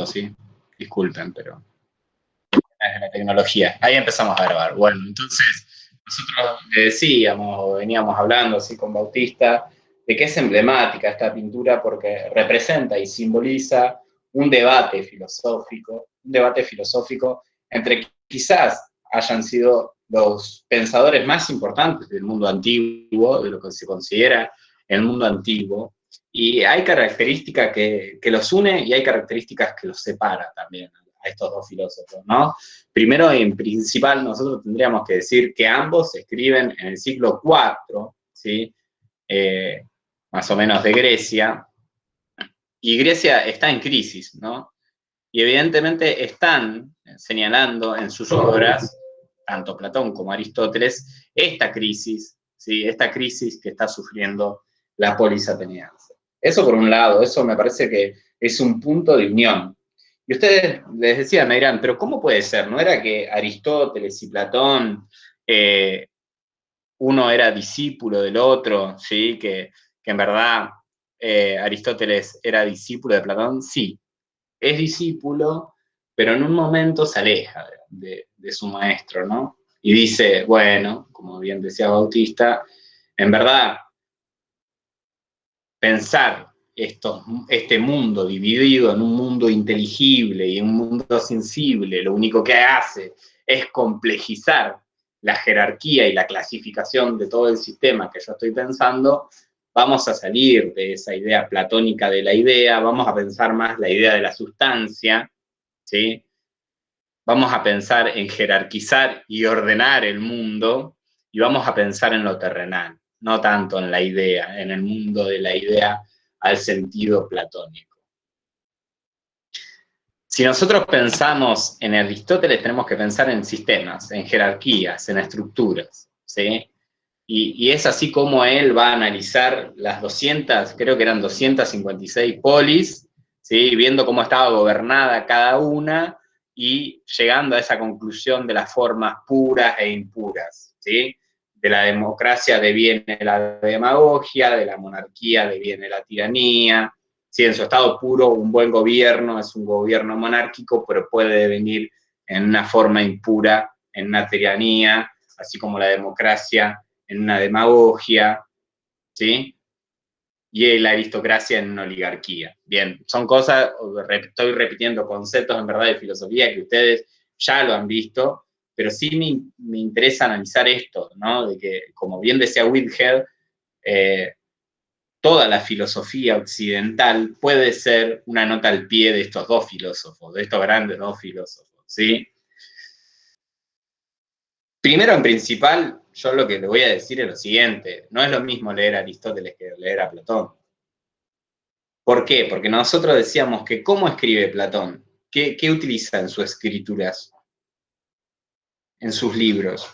¿sí? Disculpen, pero es la tecnología. Ahí empezamos a grabar. Bueno, entonces, nosotros le decíamos, veníamos hablando así con Bautista, de que es emblemática esta pintura porque representa y simboliza un debate filosófico entre quizás hayan sido los pensadores más importantes del mundo antiguo, de lo que se considera el mundo antiguo, y hay características que los une y hay características que los separa también a estos dos filósofos, ¿no? Primero, en principal, nosotros tendríamos que decir que ambos escriben en el siglo IV, ¿sí? Más o menos de Grecia, y Grecia está en crisis, ¿no? Y evidentemente están señalando en sus obras, tanto Platón como Aristóteles, esta crisis, ¿sí? Esta crisis que está sufriendo la polis ateniense. Eso por un lado, eso me parece que es un punto de unión. Y ustedes les decía, me dirán, pero ¿cómo puede ser? ¿No era que Aristóteles y Platón, uno era discípulo del otro, ¿sí? Que en verdad Aristóteles era discípulo de Platón? Sí, es discípulo, pero en un momento se aleja de su maestro, ¿no? Y dice, bueno, como bien decía Bautista, en verdad, pensar este mundo dividido en un mundo inteligible y un mundo sensible, lo único que hace es complejizar la jerarquía y la clasificación de todo el sistema que yo estoy pensando. Vamos a salir de esa idea platónica de la idea, vamos a pensar más la idea de la sustancia, ¿sí? Vamos a pensar en jerarquizar y ordenar el mundo y vamos a pensar en lo terrenal, no tanto en la idea, en el mundo de la idea al sentido platónico. Si nosotros pensamos en Aristóteles, tenemos que pensar en sistemas, en jerarquías, en estructuras, ¿sí? Y es así como él va a analizar las 200, creo que eran 256 polis, ¿sí? Viendo cómo estaba gobernada cada una y llegando a esa conclusión de las formas puras e impuras, ¿sí? De la democracia deviene la demagogia, de la monarquía deviene la tiranía, ¿sí? En su estado puro, un buen gobierno es un gobierno monárquico, pero puede devenir en una forma impura, en una tiranía, así como la democracia en una demagogia, ¿sí? Y la aristocracia en una oligarquía. Bien, son cosas, estoy repitiendo conceptos en verdad de filosofía que ustedes ya lo han visto, pero sí me interesa analizar esto, ¿no? De que, como bien decía Whitehead, toda la filosofía occidental puede ser una nota al pie de estos dos filósofos, de estos grandes dos filósofos, ¿sí? Primero, en principal, yo lo que le voy a decir es lo siguiente, no es lo mismo leer a Aristóteles que leer a Platón. ¿Por qué? Porque nosotros decíamos que ¿cómo escribe Platón? ¿Qué utiliza en sus escrituras? En sus libros.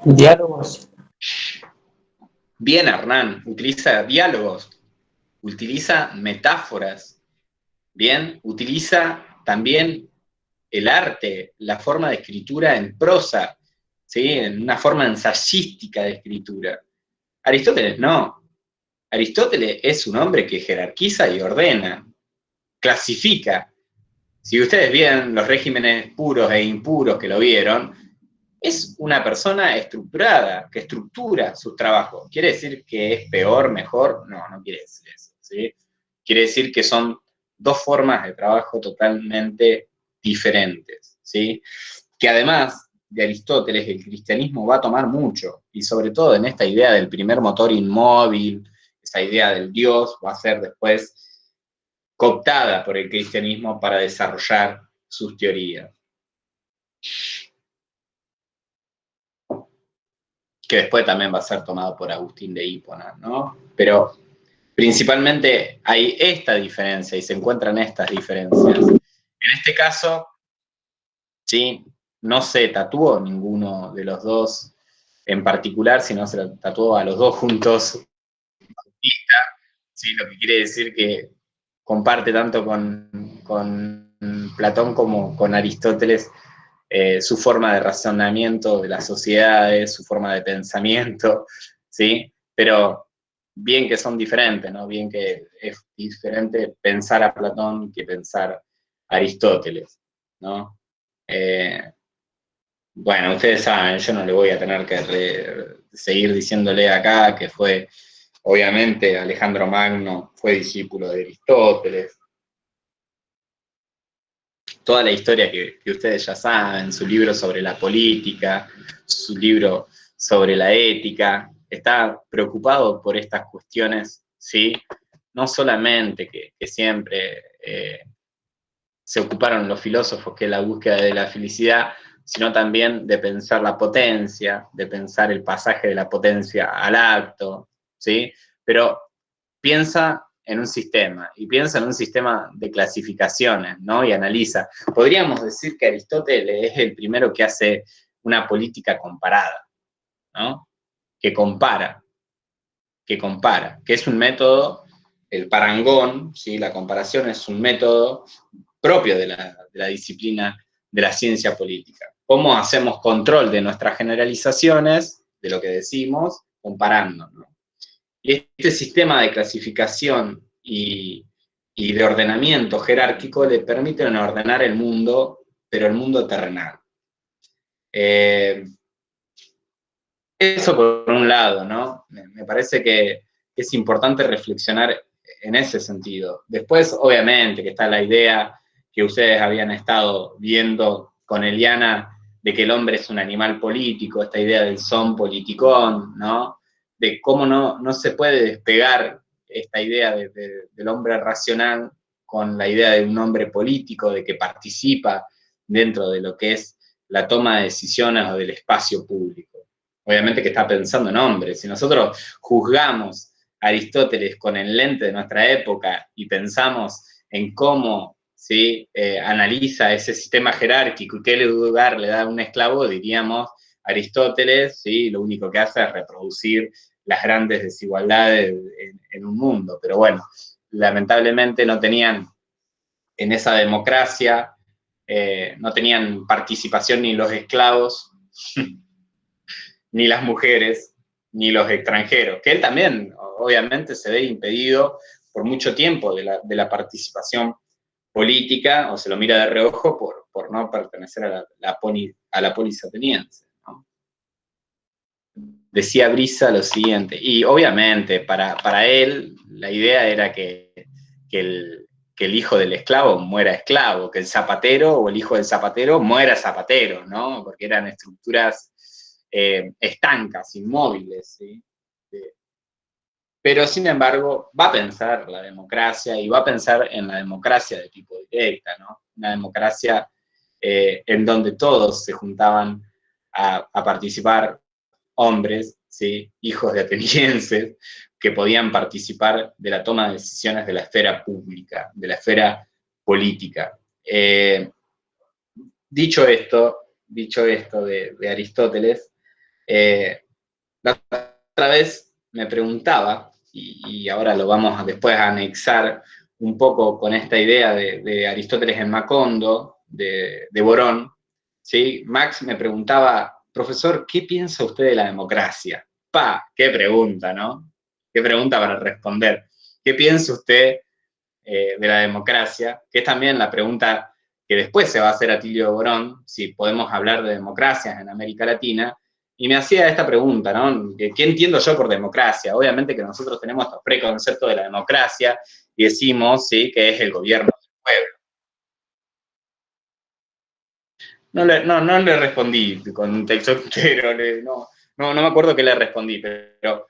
Diálogos. Bien, Hernán, utiliza diálogos, utiliza metáforas, bien, utiliza también el arte, la forma de escritura en prosa, ¿sí? En una forma ensayística de escritura. Aristóteles no. Aristóteles es un hombre que jerarquiza y ordena, clasifica. Si ustedes vieron los regímenes puros e impuros que lo vieron, es una persona estructurada, que estructura sus trabajos. ¿Quiere decir que es peor, mejor? No, no quiere decir eso, ¿sí? Quiere decir que son dos formas de trabajo totalmente diferentes, ¿sí? Que además de Aristóteles, el cristianismo va a tomar mucho, y sobre todo en esta idea del primer motor inmóvil, esa idea del Dios, va a ser después cooptada por el cristianismo para desarrollar sus teorías. Que después también va a ser tomado por Agustín de Hipona, ¿no? Pero principalmente hay esta diferencia y se encuentran estas diferencias. En este caso, ¿sí? No se tatuó ninguno de los dos en particular, sino se lo tatuó a los dos juntos, ¿sí? Lo que quiere decir que comparte tanto con Platón como con Aristóteles su forma de razonamiento de las sociedades, su forma de pensamiento, ¿sí? Pero bien que son diferentes, ¿no? Bien que es diferente pensar a Platón que pensar a Aristóteles, ¿no? Bueno, ustedes saben, yo no le voy a tener que seguir diciéndole acá que fue, obviamente, Alejandro Magno fue discípulo de Aristóteles. Toda la historia que ustedes ya saben, su libro sobre la política, su libro sobre la ética, está preocupado por estas cuestiones, ¿sí? No solamente que siempre se ocuparon los filósofos, que es la búsqueda de la felicidad, sino también de pensar la potencia, de pensar el pasaje de la potencia al acto, ¿sí? Pero piensa en un sistema, y piensa en un sistema de clasificaciones, ¿no? Y analiza. Podríamos decir que Aristóteles es el primero que hace una política comparada, ¿no? Que compara, que es un método, el parangón, ¿sí? La comparación es un método propio de la disciplina de la ciencia política. ¿Cómo hacemos control de nuestras generalizaciones, de lo que decimos, comparando, ¿no? Y este sistema de clasificación y de ordenamiento jerárquico le permiten ordenar el mundo, pero el mundo terrenal. Eso por un lado, ¿no? Me parece que es importante reflexionar en ese sentido. Después, obviamente, que está la idea que ustedes habían estado viendo con Eliana de que el hombre es un animal político, esta idea del son politicón, ¿no? De cómo no se puede despegar esta idea del hombre racional con la idea de un hombre político, de que participa dentro de lo que es la toma de decisiones o del espacio público. Obviamente que está pensando en hombres. Si nosotros juzgamos a Aristóteles con el lente de nuestra época y pensamos en cómo, ¿sí? Analiza ese sistema jerárquico y qué lugar le da a un esclavo, diríamos, Aristóteles, ¿sí? Lo único que hace es reproducir las grandes desigualdades en un mundo. Pero bueno, lamentablemente no tenían en esa democracia, no tenían participación ni los esclavos, ni las mujeres, ni los extranjeros, que él también, obviamente, se ve impedido por mucho tiempo de la participación política, o se lo mira de reojo por no pertenecer a la polis ateniense, ¿no? Decía Brisa lo siguiente, y obviamente para él la idea era que el hijo del esclavo muera esclavo, que el zapatero o el hijo del zapatero muera zapatero, ¿no? Porque eran estructuras estancas, inmóviles, ¿sí? Pero sin embargo va a pensar la democracia y va a pensar en la democracia de tipo directa, ¿no? Una democracia en donde todos se juntaban a participar, hombres, ¿sí? Hijos de atenienses, que podían participar de la toma de decisiones de la esfera pública, de la esfera política. Dicho esto de Aristóteles, la otra vez me preguntaba, y ahora lo vamos después a anexar un poco con esta idea de Aristóteles en Macondo, de Borón, ¿sí? Max me preguntaba, profesor, ¿qué piensa usted de la democracia? ¡Qué pregunta, ¿no? ¿Qué pregunta para responder? ¿Qué piensa usted de la democracia? Que es también la pregunta que después se va a hacer a Tilio Borón, si podemos hablar de democracias en América Latina, y me hacía esta pregunta, ¿no? ¿Qué entiendo yo por democracia? Obviamente que nosotros tenemos estos preconceptos de la democracia y decimos, sí, que es el gobierno del pueblo. No le respondí con un texto entero, no me acuerdo qué le respondí, pero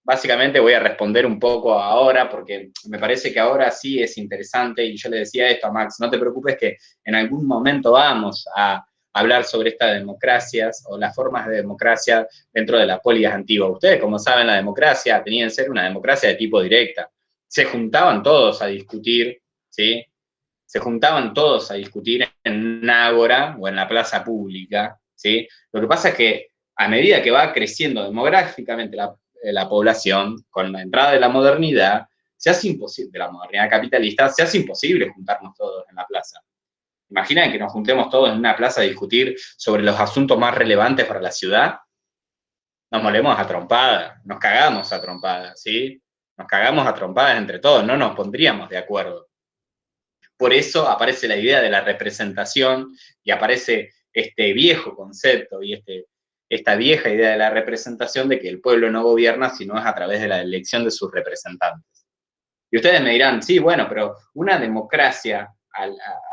básicamente voy a responder un poco ahora, porque me parece que ahora sí es interesante, y yo le decía esto a Max, no te preocupes que en algún momento vamos a hablar sobre estas democracias o las formas de democracia dentro de la polis antigua. Ustedes, como saben, la democracia tenía que ser una democracia de tipo directa. Se juntaban todos a discutir, ¿sí? Se juntaban todos a discutir en un ágora o en la plaza pública, ¿sí? Lo que pasa es que a medida que va creciendo demográficamente la población, con la entrada de la modernidad, se hace imposible, de la modernidad capitalista, se hace imposible juntarnos todos en la plaza. Imaginen que nos juntemos todos en una plaza a discutir sobre los asuntos más relevantes para la ciudad. Nos molemos a trompadas, nos cagamos a trompadas, ¿sí? nos cagamos a trompadas entre todos, no nos pondríamos de acuerdo. Por eso aparece la idea de la representación y aparece este viejo concepto y esta vieja idea de la representación de que el pueblo no gobierna sino es a través de la elección de sus representantes. Y ustedes me dirán, sí, bueno, pero una democracia,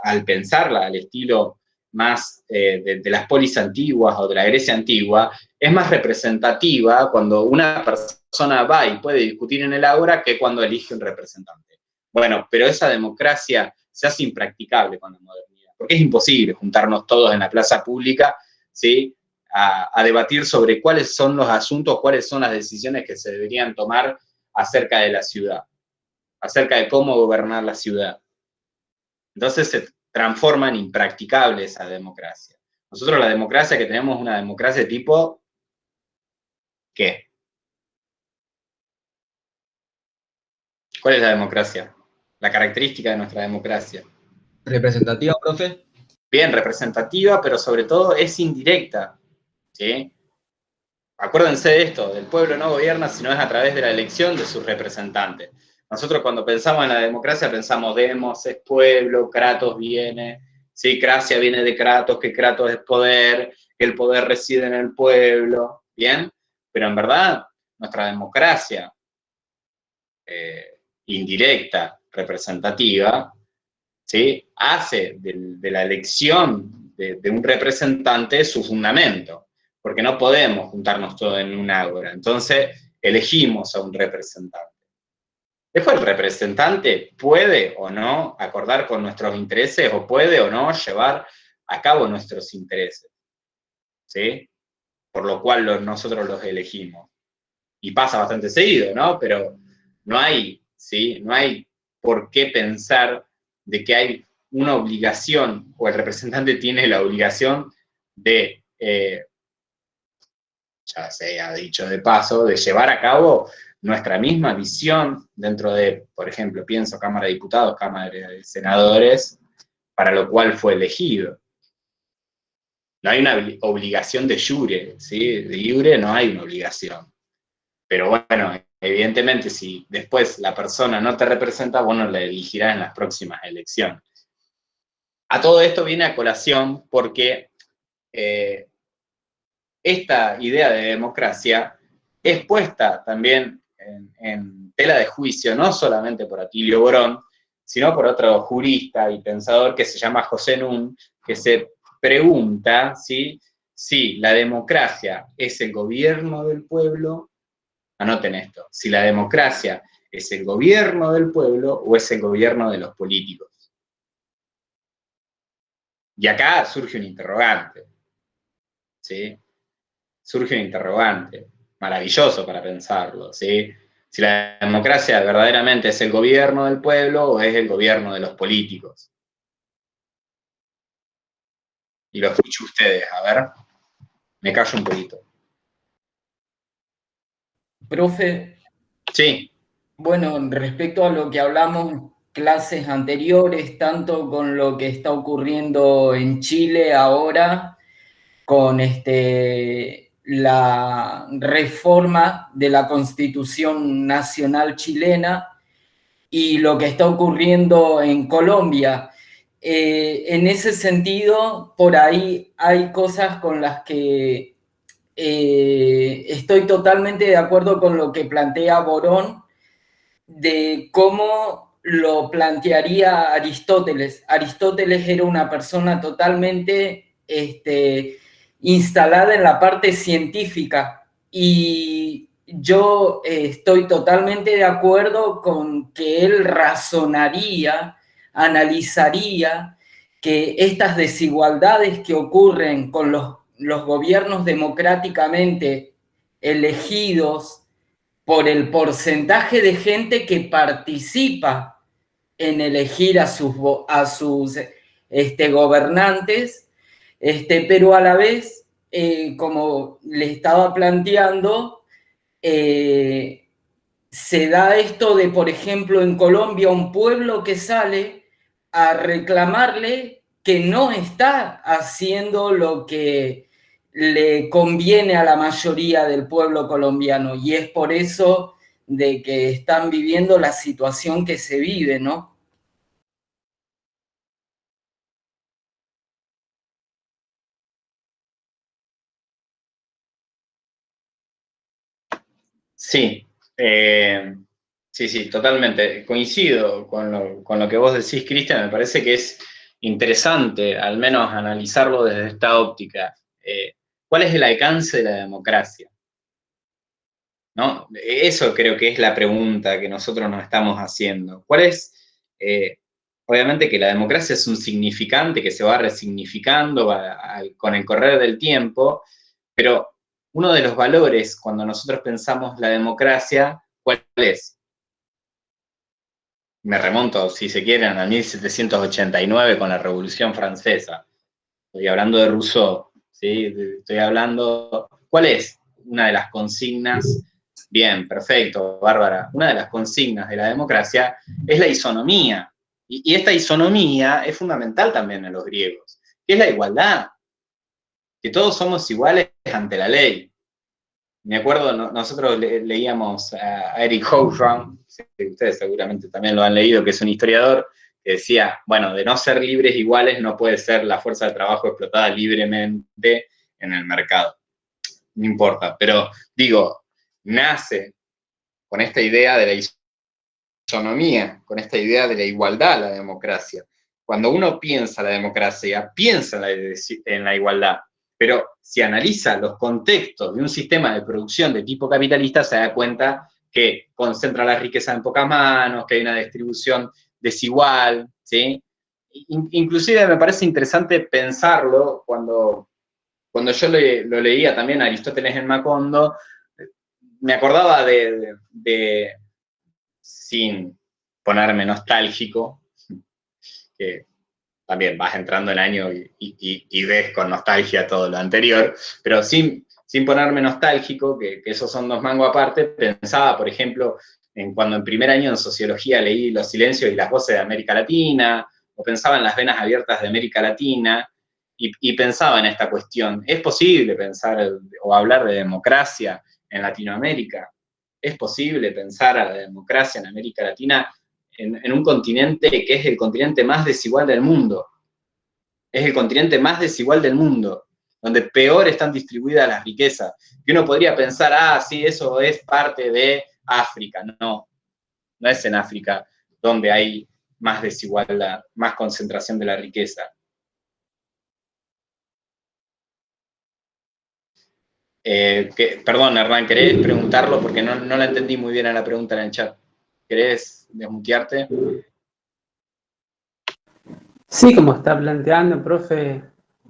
al pensarla al estilo más de las polis antiguas o de la Grecia antigua, es más representativa cuando una persona va y puede discutir en el ágora que cuando elige un representante. Bueno, pero esa democracia se hace impracticable con la modernidad, porque es imposible juntarnos todos en la plaza pública, ¿sí? A debatir sobre cuáles son los asuntos, cuáles son las decisiones que se deberían tomar acerca de la ciudad, acerca de cómo gobernar la ciudad. Entonces se transforma en impracticable esa democracia. Nosotros la democracia que tenemos es una democracia tipo, ¿qué? ¿Cuál es la democracia? La característica de nuestra democracia. ¿Representativa, profe? Bien, representativa, pero sobre todo es indirecta, ¿sí? Acuérdense de esto, el pueblo no gobierna sino es a través de la elección de sus representantes. Nosotros cuando pensamos en la democracia pensamos demos, es pueblo, Kratos viene, ¿sí? Cracia viene de Kratos, que Kratos es poder, que el poder reside en el pueblo, ¿bien? Pero en verdad nuestra democracia indirecta, representativa, ¿sí? Hace de la elección de un representante su fundamento, porque no podemos juntarnos todos en un ágora. Entonces, elegimos a un representante. Después, el representante puede o no acordar con nuestros intereses o puede o no llevar a cabo nuestros intereses, ¿sí? Por lo cual nosotros los elegimos. Y pasa bastante seguido, ¿no? Pero no hay, ¿sí? No hay por qué pensar de que hay una obligación, o el representante tiene la obligación de, ya se ha dicho de paso, de llevar a cabo nuestra misma visión dentro de, por ejemplo, pienso Cámara de Diputados, Cámara de Senadores, para lo cual fue elegido. No hay una obligación de jure, ¿sí? De jure no hay una obligación. Pero bueno, evidentemente si después la persona no te representa, bueno, la elegirás en las próximas elecciones. A todo esto viene a colación porque esta idea de democracia es puesta también en tela de juicio, no solamente por Atilio Borón, sino por otro jurista y pensador que se llama José Nun, que se pregunta si la democracia es el gobierno del pueblo. Anoten esto, si la democracia es el gobierno del pueblo o es el gobierno de los políticos. Y acá surge un interrogante, ¿sí? Surge un interrogante, maravilloso para pensarlo, ¿sí? Si la democracia verdaderamente es el gobierno del pueblo o es el gobierno de los políticos. Y lo escucho ustedes, a ver, me callo un poquito. Profe. Sí. Bueno, respecto a lo que hablamos en clases anteriores, tanto con lo que está ocurriendo en Chile ahora, con la reforma de la Constitución Nacional chilena y lo que está ocurriendo en Colombia. En ese sentido, por ahí hay cosas con las que estoy totalmente de acuerdo con lo que plantea Borón, de cómo lo plantearía Aristóteles. Aristóteles era una persona totalmente instalada en la parte científica y yo estoy totalmente de acuerdo con que él razonaría, analizaría que estas desigualdades que ocurren con los gobiernos democráticamente elegidos por el porcentaje de gente que participa en elegir a sus gobernantes, pero a la vez, como le estaba planteando, se da esto de, por ejemplo, en Colombia, un pueblo que sale a reclamarle que no está haciendo lo que le conviene a la mayoría del pueblo colombiano. Y es por eso de que están viviendo la situación que se vive, ¿no? Sí, sí, totalmente. Coincido con lo que vos decís, Cristian. Me parece que es interesante, al menos, analizarlo desde esta óptica. ¿Cuál es el alcance de la democracia? ¿No? Eso creo que es la pregunta que nosotros nos estamos haciendo. ¿Cuál es? eh, Obviamente que la democracia es un significante que se va resignificando con el correr del tiempo, pero uno de los valores cuando nosotros pensamos la democracia, ¿cuál es? Me remonto, si se quieren, a 1789 con la Revolución Francesa. Estoy hablando de Rousseau, ¿sí? Estoy hablando... ¿Cuál es una de las consignas? Bien, perfecto, Bárbara. Una de las consignas de la democracia es la isonomía. Y esta isonomía es fundamental también en los griegos, que es la igualdad, que todos somos iguales ante la ley. Me acuerdo, nosotros leíamos a Eric Hobsbawm, ustedes seguramente también lo han leído, que es un historiador, que decía, bueno, de no ser libres iguales no puede ser la fuerza de trabajo explotada libremente en el mercado. No importa, pero digo, nace con esta idea de la isonomía, con esta idea de la igualdad, la democracia. Cuando uno piensa la democracia, piensa en la igualdad, pero si analiza los contextos de un sistema de producción de tipo capitalista, se da cuenta que concentra la riqueza en pocas manos, que hay una distribución desigual, ¿sí? Inclusive me parece interesante pensarlo cuando yo lo leía también a Aristóteles en Macondo, me acordaba sin ponerme nostálgico, que también vas entrando en año y ves con nostalgia todo lo anterior, pero sin ponerme nostálgico, que esos son dos mangos aparte, pensaba, por ejemplo, en cuando en primer año en sociología leí Los silencios y las voces de América Latina, o pensaba en las venas abiertas de América Latina, y pensaba en esta cuestión. ¿Es posible pensar o hablar de democracia en Latinoamérica? ¿Es posible pensar a la democracia en América Latina en un continente que es el continente más desigual del mundo? Es el continente más desigual del mundo, donde peor están distribuidas las riquezas. Que uno podría pensar, sí, eso es parte de África. No, no es en África donde hay más desigualdad, más concentración de la riqueza. Perdón, Hernán, ¿querés preguntarlo? Porque no la entendí muy bien a la pregunta en el chat. ¿Querés desmutearte? Sí, como está planteando, profe,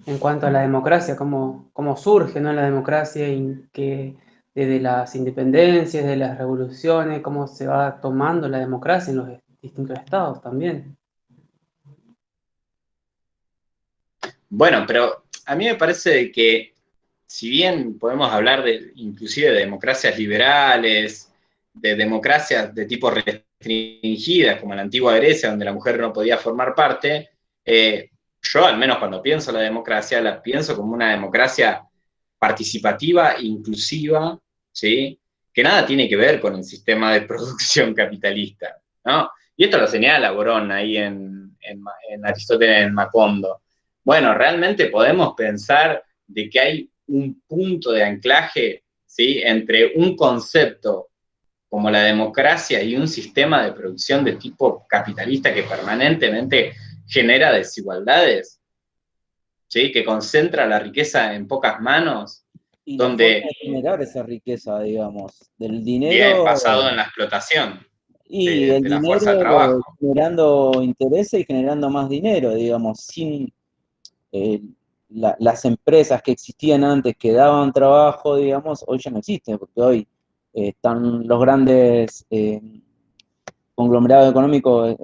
en cuanto a la democracia, cómo surge, ¿no? La democracia y que desde las independencias, de las revoluciones, cómo se va tomando la democracia en los distintos estados también. Bueno, pero a mí me parece que si bien podemos hablar inclusive de democracias liberales, de democracias de tipo restringidas, como en la antigua Grecia, donde la mujer no podía formar parte, yo al menos cuando pienso la democracia, la pienso como una democracia participativa, inclusiva, ¿sí? Que nada tiene que ver con el sistema de producción capitalista, ¿no? Y esto lo señala Borón ahí en Aristóteles en Macondo. Bueno, realmente podemos pensar de que hay un punto de anclaje, ¿sí? Entre un concepto como la democracia y un sistema de producción de tipo capitalista que permanentemente genera desigualdades, ¿sí? Que concentra la riqueza en pocas manos, Y la forma donde, de generar esa riqueza, digamos, del bien, dinero basado en la explotación y el de la fuerza de dinero trabajo. generando intereses y generando más dinero, digamos, sin eh, las empresas que existían antes que daban trabajo, digamos, hoy ya no existen, porque hoy están los grandes conglomerados económicos,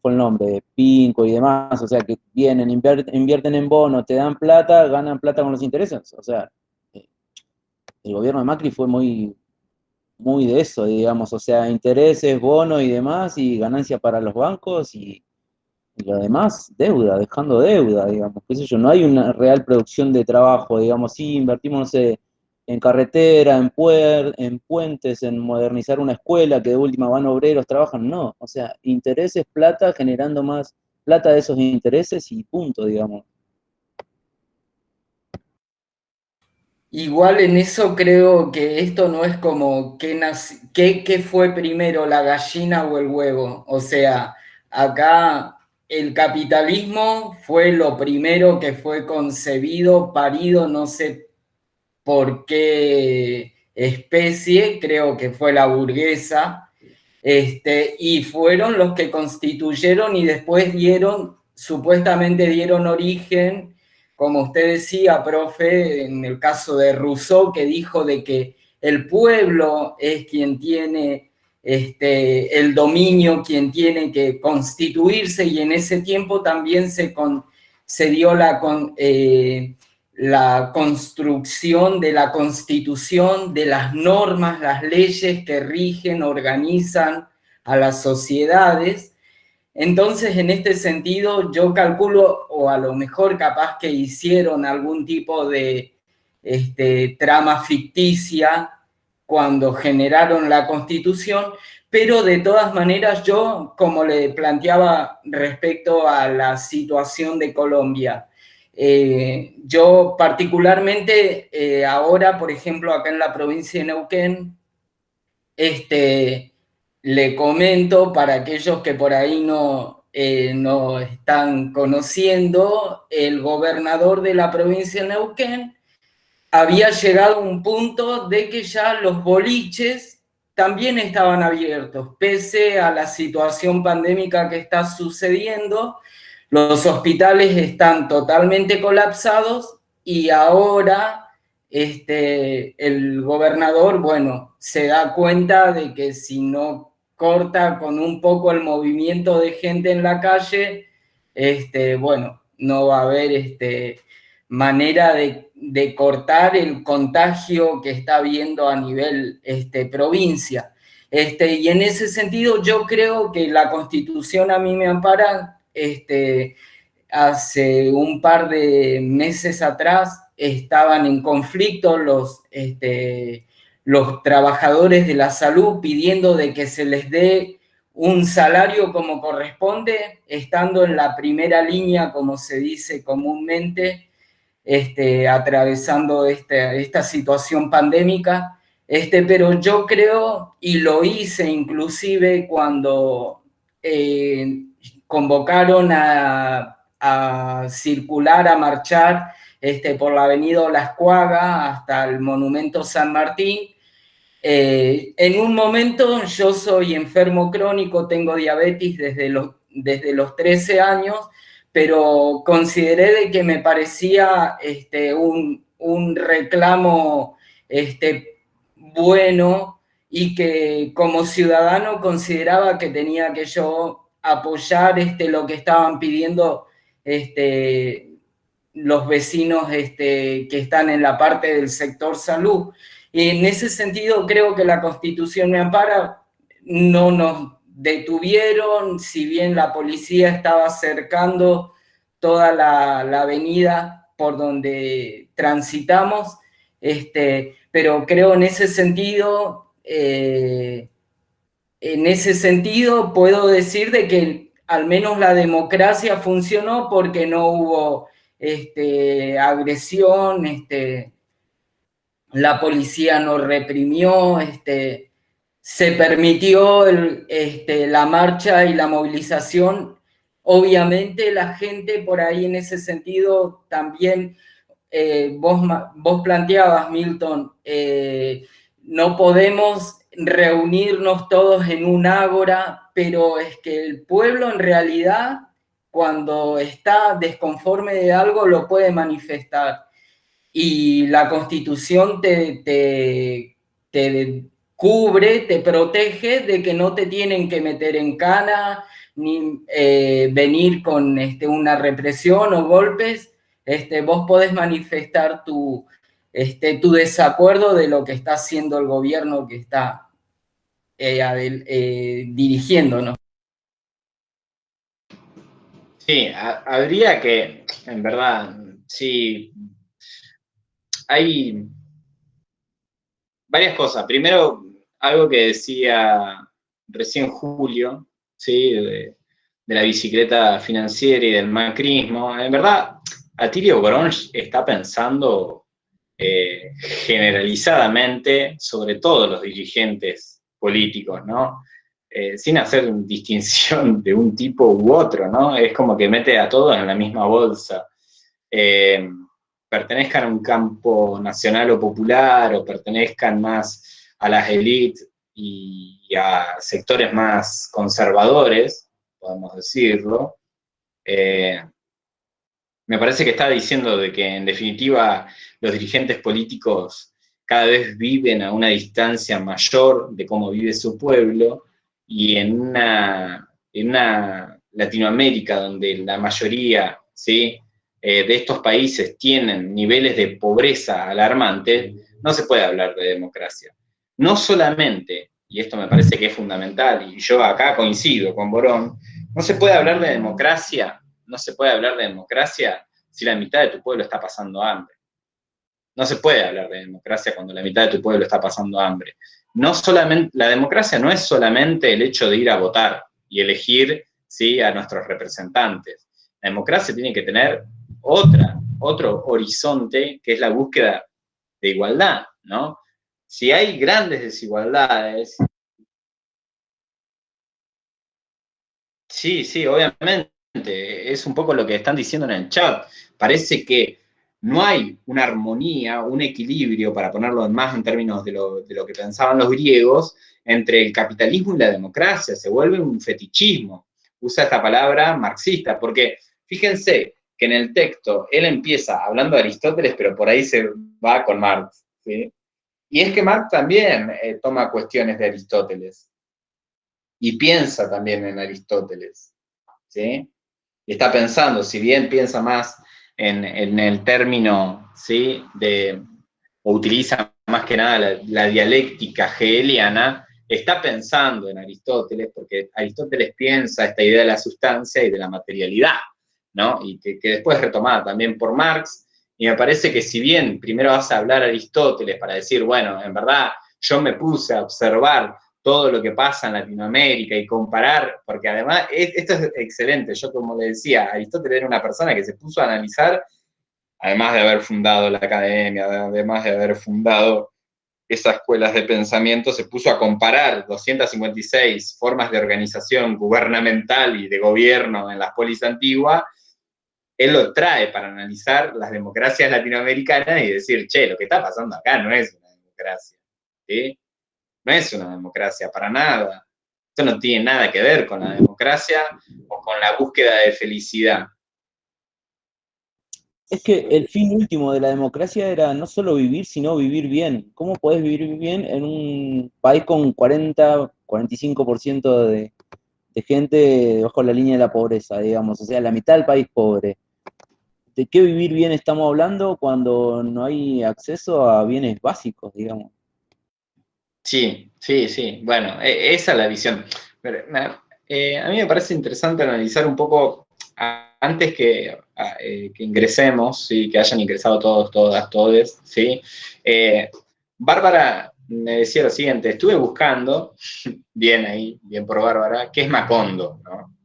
fue el nombre, Pinco y demás, o sea, que vienen, invierten en bonos, te dan plata, ganan plata con los intereses, o sea, eh, el gobierno de Macri fue muy de eso, digamos, o sea, intereses, bonos y demás, y ganancia para los bancos y lo demás, deuda, dejando deuda, digamos, qué sé yo, no hay una real producción de trabajo, digamos, sí, invertimos, no sé, carretera, en puentes, en modernizar una escuela, que de última van obreros, trabajan, no. O sea, intereses, plata, generando más plata de esos intereses y punto, digamos. Igual en eso creo que esto no es como qué fue primero, la gallina o el huevo. O sea, acá el capitalismo fue lo primero que fue concebido, parido, no sé por qué especie, creo que fue la burguesa, y fueron los que constituyeron y después supuestamente dieron origen, como usted decía, profe, en el caso de Rousseau, que dijo de que el pueblo es quien tiene el dominio, quien tiene que constituirse, y en ese tiempo también se dio la construcción de la Constitución, de las normas, las leyes que rigen, organizan a las sociedades. Entonces, en este sentido, yo calculo, o a lo mejor capaz que hicieron algún tipo de trama ficticia cuando generaron la Constitución, pero de todas maneras yo, como le planteaba respecto a la situación de Colombia, yo particularmente ahora, por ejemplo, acá en la provincia de Neuquén, le comento para aquellos que por ahí no están conociendo, el gobernador de la provincia de Neuquén había llegado a un punto de que ya los boliches también estaban abiertos, pese a la situación pandémica que está sucediendo. Los hospitales están totalmente colapsados y ahora el gobernador, bueno, se da cuenta de que si no corta con un poco el movimiento de gente en la calle, bueno, no va a haber manera de cortar el contagio que está habiendo a nivel provincia. Y en ese sentido yo creo que la Constitución a mí me ampara. Hace un par de meses atrás estaban en conflicto los trabajadores de la salud pidiendo de que se les dé un salario como corresponde, estando en la primera línea, como se dice comúnmente, atravesando esta situación pandémica. Pero yo creo, y lo hice inclusive cuando convocaron a circular, a marchar por la avenida Las Cuagas hasta el Monumento San Martín. En un momento, yo soy enfermo crónico, tengo diabetes desde los 13 años, pero consideré de que me parecía un reclamo bueno, y que como ciudadano consideraba que tenía que yo apoyar lo que estaban pidiendo los vecinos que están en la parte del sector salud. Y en ese sentido creo que la Constitución me ampara. No nos detuvieron, si bien la policía estaba cercando toda la avenida por donde transitamos, pero creo en ese sentido puedo decir de que al menos la democracia funcionó porque no hubo agresión, la policía no reprimió, se permitió la marcha y la movilización. Obviamente la gente por ahí en ese sentido también, vos planteabas, Milton, no podemos reunirnos todos en un ágora, pero es que el pueblo en realidad, cuando está desconforme de algo, lo puede manifestar. Y la Constitución te cubre, te protege de que no te tienen que meter en cana, ni venir con una represión o golpes. Vos podés manifestar tu desacuerdo de lo que está haciendo el gobierno que está dirigiéndonos. Sí, habría que, en verdad, sí, hay varias cosas. Primero, algo que decía recién Julio, ¿sí? De la bicicleta financiera y del macrismo. En verdad, Atilio Borón está pensando generalizadamente sobre todos los dirigentes políticos, ¿no? Sin hacer distinción de un tipo u otro, ¿no? Es como que mete a todos en la misma bolsa. Pertenezcan a un campo nacional o popular, o pertenezcan más a las élites y a sectores más conservadores, podemos decirlo, me parece que está diciendo de que en definitiva los dirigentes políticos cada vez viven a una distancia mayor de cómo vive su pueblo, y en una Latinoamérica donde la mayoría, ¿sí?, de estos países tienen niveles de pobreza alarmantes, no se puede hablar de democracia. No solamente, y esto me parece que es fundamental, y yo acá coincido con Borón, no se puede hablar de democracia si la mitad de tu pueblo está pasando hambre. No se puede hablar de democracia cuando la mitad de tu pueblo está pasando hambre. No solamente, la democracia no es solamente el hecho de ir a votar y elegir, ¿sí?, a nuestros representantes. La democracia tiene que tener otro horizonte, que es la búsqueda de igualdad, ¿no? Si hay grandes desigualdades, sí, obviamente, es un poco lo que están diciendo en el chat. Parece que no hay una armonía, un equilibrio, para ponerlo más en términos de lo que pensaban los griegos, entre el capitalismo y la democracia. Se vuelve un fetichismo. Usa esta palabra marxista, porque fíjense que en el texto él empieza hablando de Aristóteles, pero por ahí se va con Marx, ¿sí? Y es que Marx también toma cuestiones de Aristóteles y piensa también en Aristóteles, ¿sí? Y está pensando, si bien piensa más en el término, ¿sí?, o utiliza más que nada la dialéctica hegeliana, está pensando en Aristóteles, porque Aristóteles piensa esta idea de la sustancia y de la materialidad, ¿no? Y que después es retomada también por Marx, y me parece que si bien primero vas a hablar a Aristóteles para decir, bueno, en verdad yo me puse a observar todo lo que pasa en Latinoamérica y comparar, porque además, esto es excelente, yo como le decía, Aristóteles era una persona que se puso a analizar, además de haber fundado la academia, además de haber fundado esas escuelas de pensamiento, se puso a comparar 256 formas de organización gubernamental y de gobierno en las polis antiguas. Él lo trae para analizar las democracias latinoamericanas y decir, che, lo que está pasando acá no es una democracia, ¿sí? No es una democracia para nada. Esto no tiene nada que ver con la democracia o con la búsqueda de felicidad. Es que el fin último de la democracia era no solo vivir, sino vivir bien. ¿Cómo podés vivir bien en un país con 45% de gente bajo la línea de la pobreza, digamos? O sea, la mitad del país pobre. ¿De qué vivir bien estamos hablando cuando no hay acceso a bienes básicos, digamos? Sí. Bueno, esa es la visión. Pero, a mí me parece interesante analizar un poco, antes que ingresemos, ¿sí?, que hayan ingresado todos, todas, todes, ¿sí? Bárbara me decía lo siguiente, estuve buscando, bien ahí, bien por Bárbara, ¿qué es Macondo?, ¿no?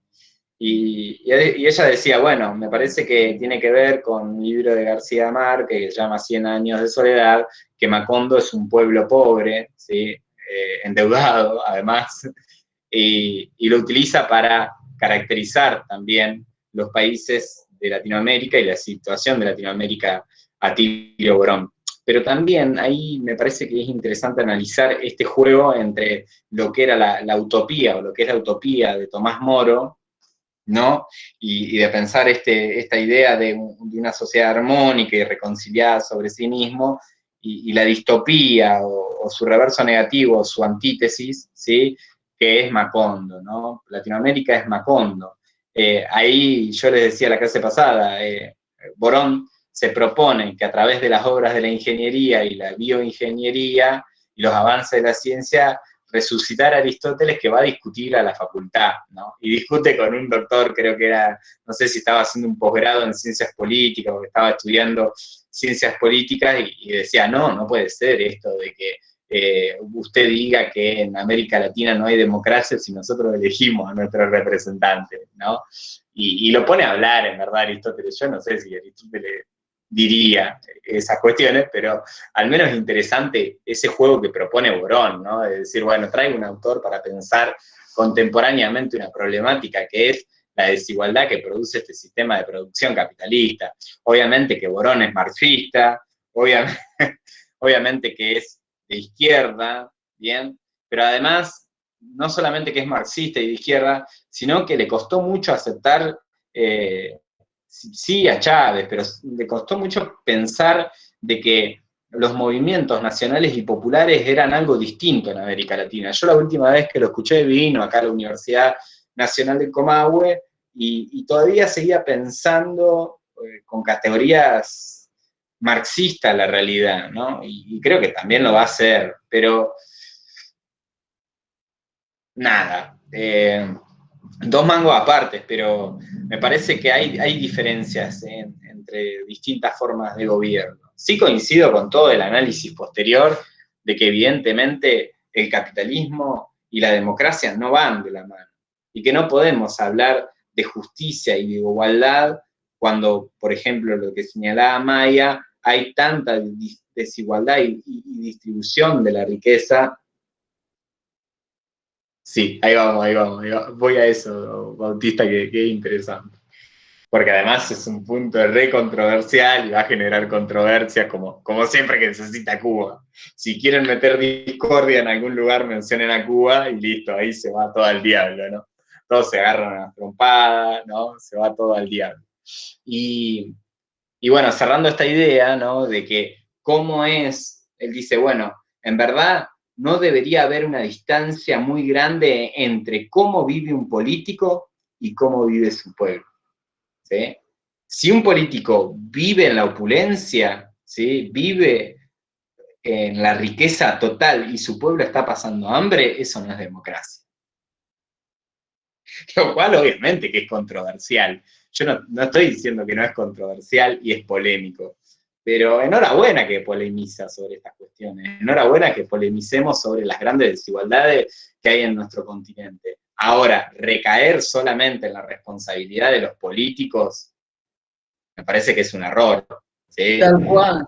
Y ella decía, bueno, me parece que tiene que ver con un libro de García Márquez que se llama 100 años de soledad, que Macondo es un pueblo pobre, ¿sí?, endeudado además, y lo utiliza para caracterizar también los países de Latinoamérica y la situación de Latinoamérica a Atilio Borón. Pero también ahí me parece que es interesante analizar este juego entre lo que era la utopía, o lo que es la utopía de Tomás Moro, ¿no? Y de pensar esta idea de una sociedad armónica y reconciliada sobre sí mismo, y la distopía, o su reverso negativo, o su antítesis, ¿sí?, que es Macondo, ¿no? Latinoamérica es Macondo. Ahí yo les decía la clase pasada, Borón se propone que a través de las obras de la ingeniería y la bioingeniería y los avances de la ciencia, resucitar a Aristóteles, que va a discutir a la facultad, ¿no? Y discute con un doctor, creo que era, no sé si estaba haciendo un posgrado en ciencias políticas o estaba estudiando ciencias políticas, y decía, no puede ser esto de que usted diga que en América Latina no hay democracia si nosotros elegimos a nuestros representantes, ¿no? Y lo pone a hablar, en verdad, Aristóteles. Yo no sé si Aristóteles diría esas cuestiones, pero al menos es interesante ese juego que propone Borón, ¿no? De decir, bueno, traigo un autor para pensar contemporáneamente una problemática que es la desigualdad que produce este sistema de producción capitalista. Obviamente que Borón es marxista, obviamente que es de izquierda, ¿bien? Pero además, no solamente que es marxista y de izquierda, sino que le costó mucho aceptar, sí a Chávez, pero le costó mucho pensar de que los movimientos nacionales y populares eran algo distinto en América Latina. Yo la última vez que lo escuché vino acá a la Universidad Nacional del Comahue y todavía seguía pensando con categorías marxistas la realidad, ¿no? Y creo que también lo va a hacer, pero nada, dos mangos apartes, pero me parece que hay diferencias entre distintas formas de gobierno. Sí coincido con todo el análisis posterior de que evidentemente el capitalismo y la democracia no van de la mano y que no podemos hablar de justicia y de igualdad cuando, por ejemplo, lo que señalaba Maya, hay tanta desigualdad y distribución de la riqueza. Sí, ahí vamos. Voy a eso, Bautista, que es interesante. Porque además es un punto re controversial y va a generar controversia como siempre que necesita Cuba. Si quieren meter discordia en algún lugar, mencionen a Cuba y listo, ahí se va todo al diablo, ¿no? Todos se agarran a las trompadas, ¿no? Se va todo al diablo. Y bueno, cerrando esta idea, ¿no? De que cómo es, él dice, bueno, en verdad no debería haber una distancia muy grande entre cómo vive un político y cómo vive su pueblo, ¿sí? Si un político vive en la opulencia, ¿sí? Vive en la riqueza total y su pueblo está pasando hambre, eso no es democracia. Lo cual obviamente que es controversial. Yo no estoy diciendo que no es controversial y es polémico, pero enhorabuena que polemiza sobre estas cuestiones, enhorabuena que polemicemos sobre las grandes desigualdades que hay en nuestro continente. Ahora, recaer solamente en la responsabilidad de los políticos, me parece que es un error, ¿sí? Tal cual.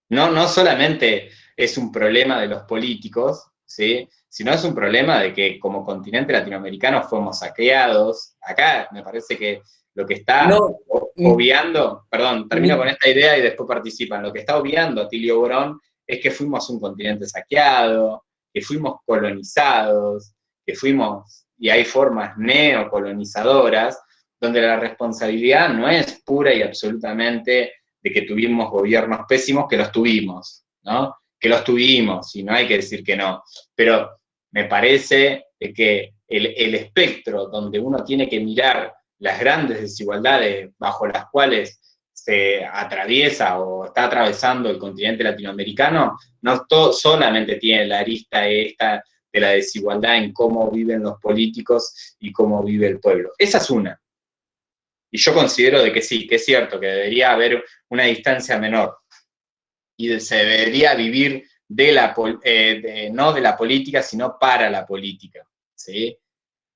No solamente es un problema de los políticos, ¿sí? Sino es un problema de que como continente latinoamericano fuimos saqueados. Acá me parece que lo que está obviando, perdón, termino con esta idea y después participan, lo que está obviando Atilio Borón es que fuimos un continente saqueado, que fuimos colonizados, y hay formas neocolonizadoras, donde la responsabilidad no es pura y absolutamente de que tuvimos gobiernos pésimos, que los tuvimos, ¿no? Que los tuvimos, y no hay que decir que no. Pero me parece que el espectro donde uno tiene que mirar las grandes desigualdades bajo las cuales se atraviesa o está atravesando el continente latinoamericano, no solamente tiene la arista esta de la desigualdad en cómo viven los políticos y cómo vive el pueblo. Esa es una. Y yo considero de que sí, que es cierto, que debería haber una distancia menor. Y se debería vivir no de la política, sino para la política, ¿sí?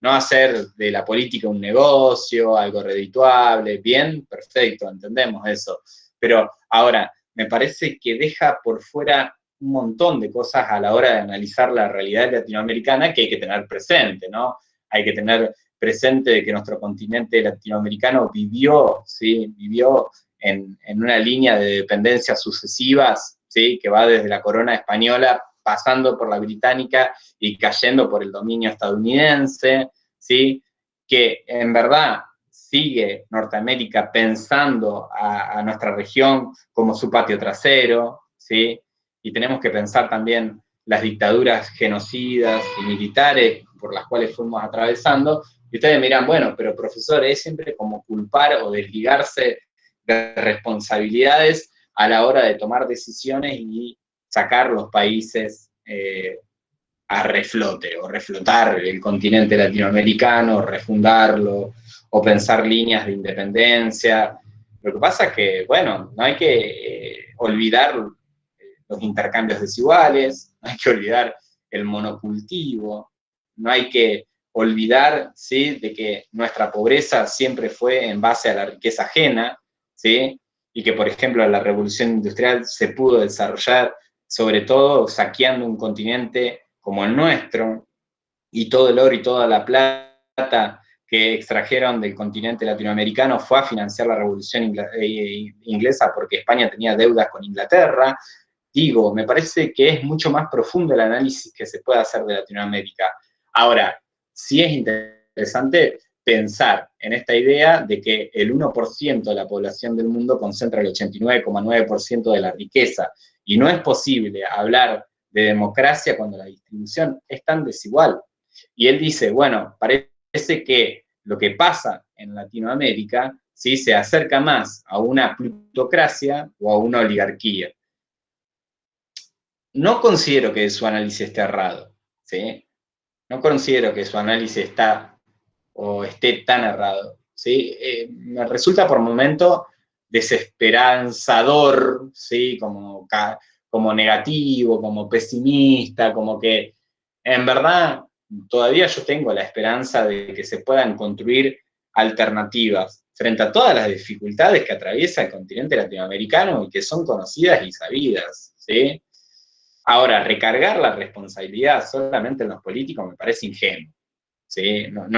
No hacer de la política un negocio, algo redituable, bien, perfecto, entendemos eso. Pero ahora, me parece que deja por fuera un montón de cosas a la hora de analizar la realidad latinoamericana que hay que tener presente, ¿no? Hay que tener presente de que nuestro continente latinoamericano vivió, ¿sí? Vivió en una línea de dependencias sucesivas, ¿sí? Que va desde la corona española, pasando por la británica y cayendo por el dominio estadounidense, ¿sí? Que en verdad sigue Norteamérica pensando a nuestra región como su patio trasero, ¿sí? Y tenemos que pensar también las dictaduras genocidas y militares por las cuales fuimos atravesando, y ustedes miran, bueno, pero profesor, es siempre como culpar o desligarse de responsabilidades a la hora de tomar decisiones y sacar los países a reflote, o reflotar el continente latinoamericano, refundarlo, o pensar líneas de independencia. Lo que pasa es que, bueno, no hay que olvidar los intercambios desiguales, no hay que olvidar el monocultivo, no hay que olvidar, ¿sí?, de que nuestra pobreza siempre fue en base a la riqueza ajena, ¿sí?, y que, por ejemplo, la revolución industrial se pudo desarrollar sobre todo saqueando un continente como el nuestro, y todo el oro y toda la plata que extrajeron del continente latinoamericano fue a financiar la revolución inglesa porque España tenía deudas con Inglaterra. Digo, me parece que es mucho más profundo el análisis que se puede hacer de Latinoamérica. Ahora, sí es interesante pensar en esta idea de que el 1% de la población del mundo concentra el 89,9% de la riqueza, y no es posible hablar de democracia cuando la distribución es tan desigual. Y él dice, bueno, parece que lo que pasa en Latinoamérica, ¿sí?, se acerca más a una plutocracia o a una oligarquía. No considero que su análisis esté errado, ¿sí? No considero que su análisis esté tan errado, ¿sí? Me resulta por momentos desesperanzador, ¿sí?, como negativo, como pesimista, como que en verdad todavía yo tengo la esperanza de que se puedan construir alternativas frente a todas las dificultades que atraviesa el continente latinoamericano y que son conocidas y sabidas, ¿sí? Ahora, recargar la responsabilidad solamente en los políticos me parece ingenuo, ¿sí? No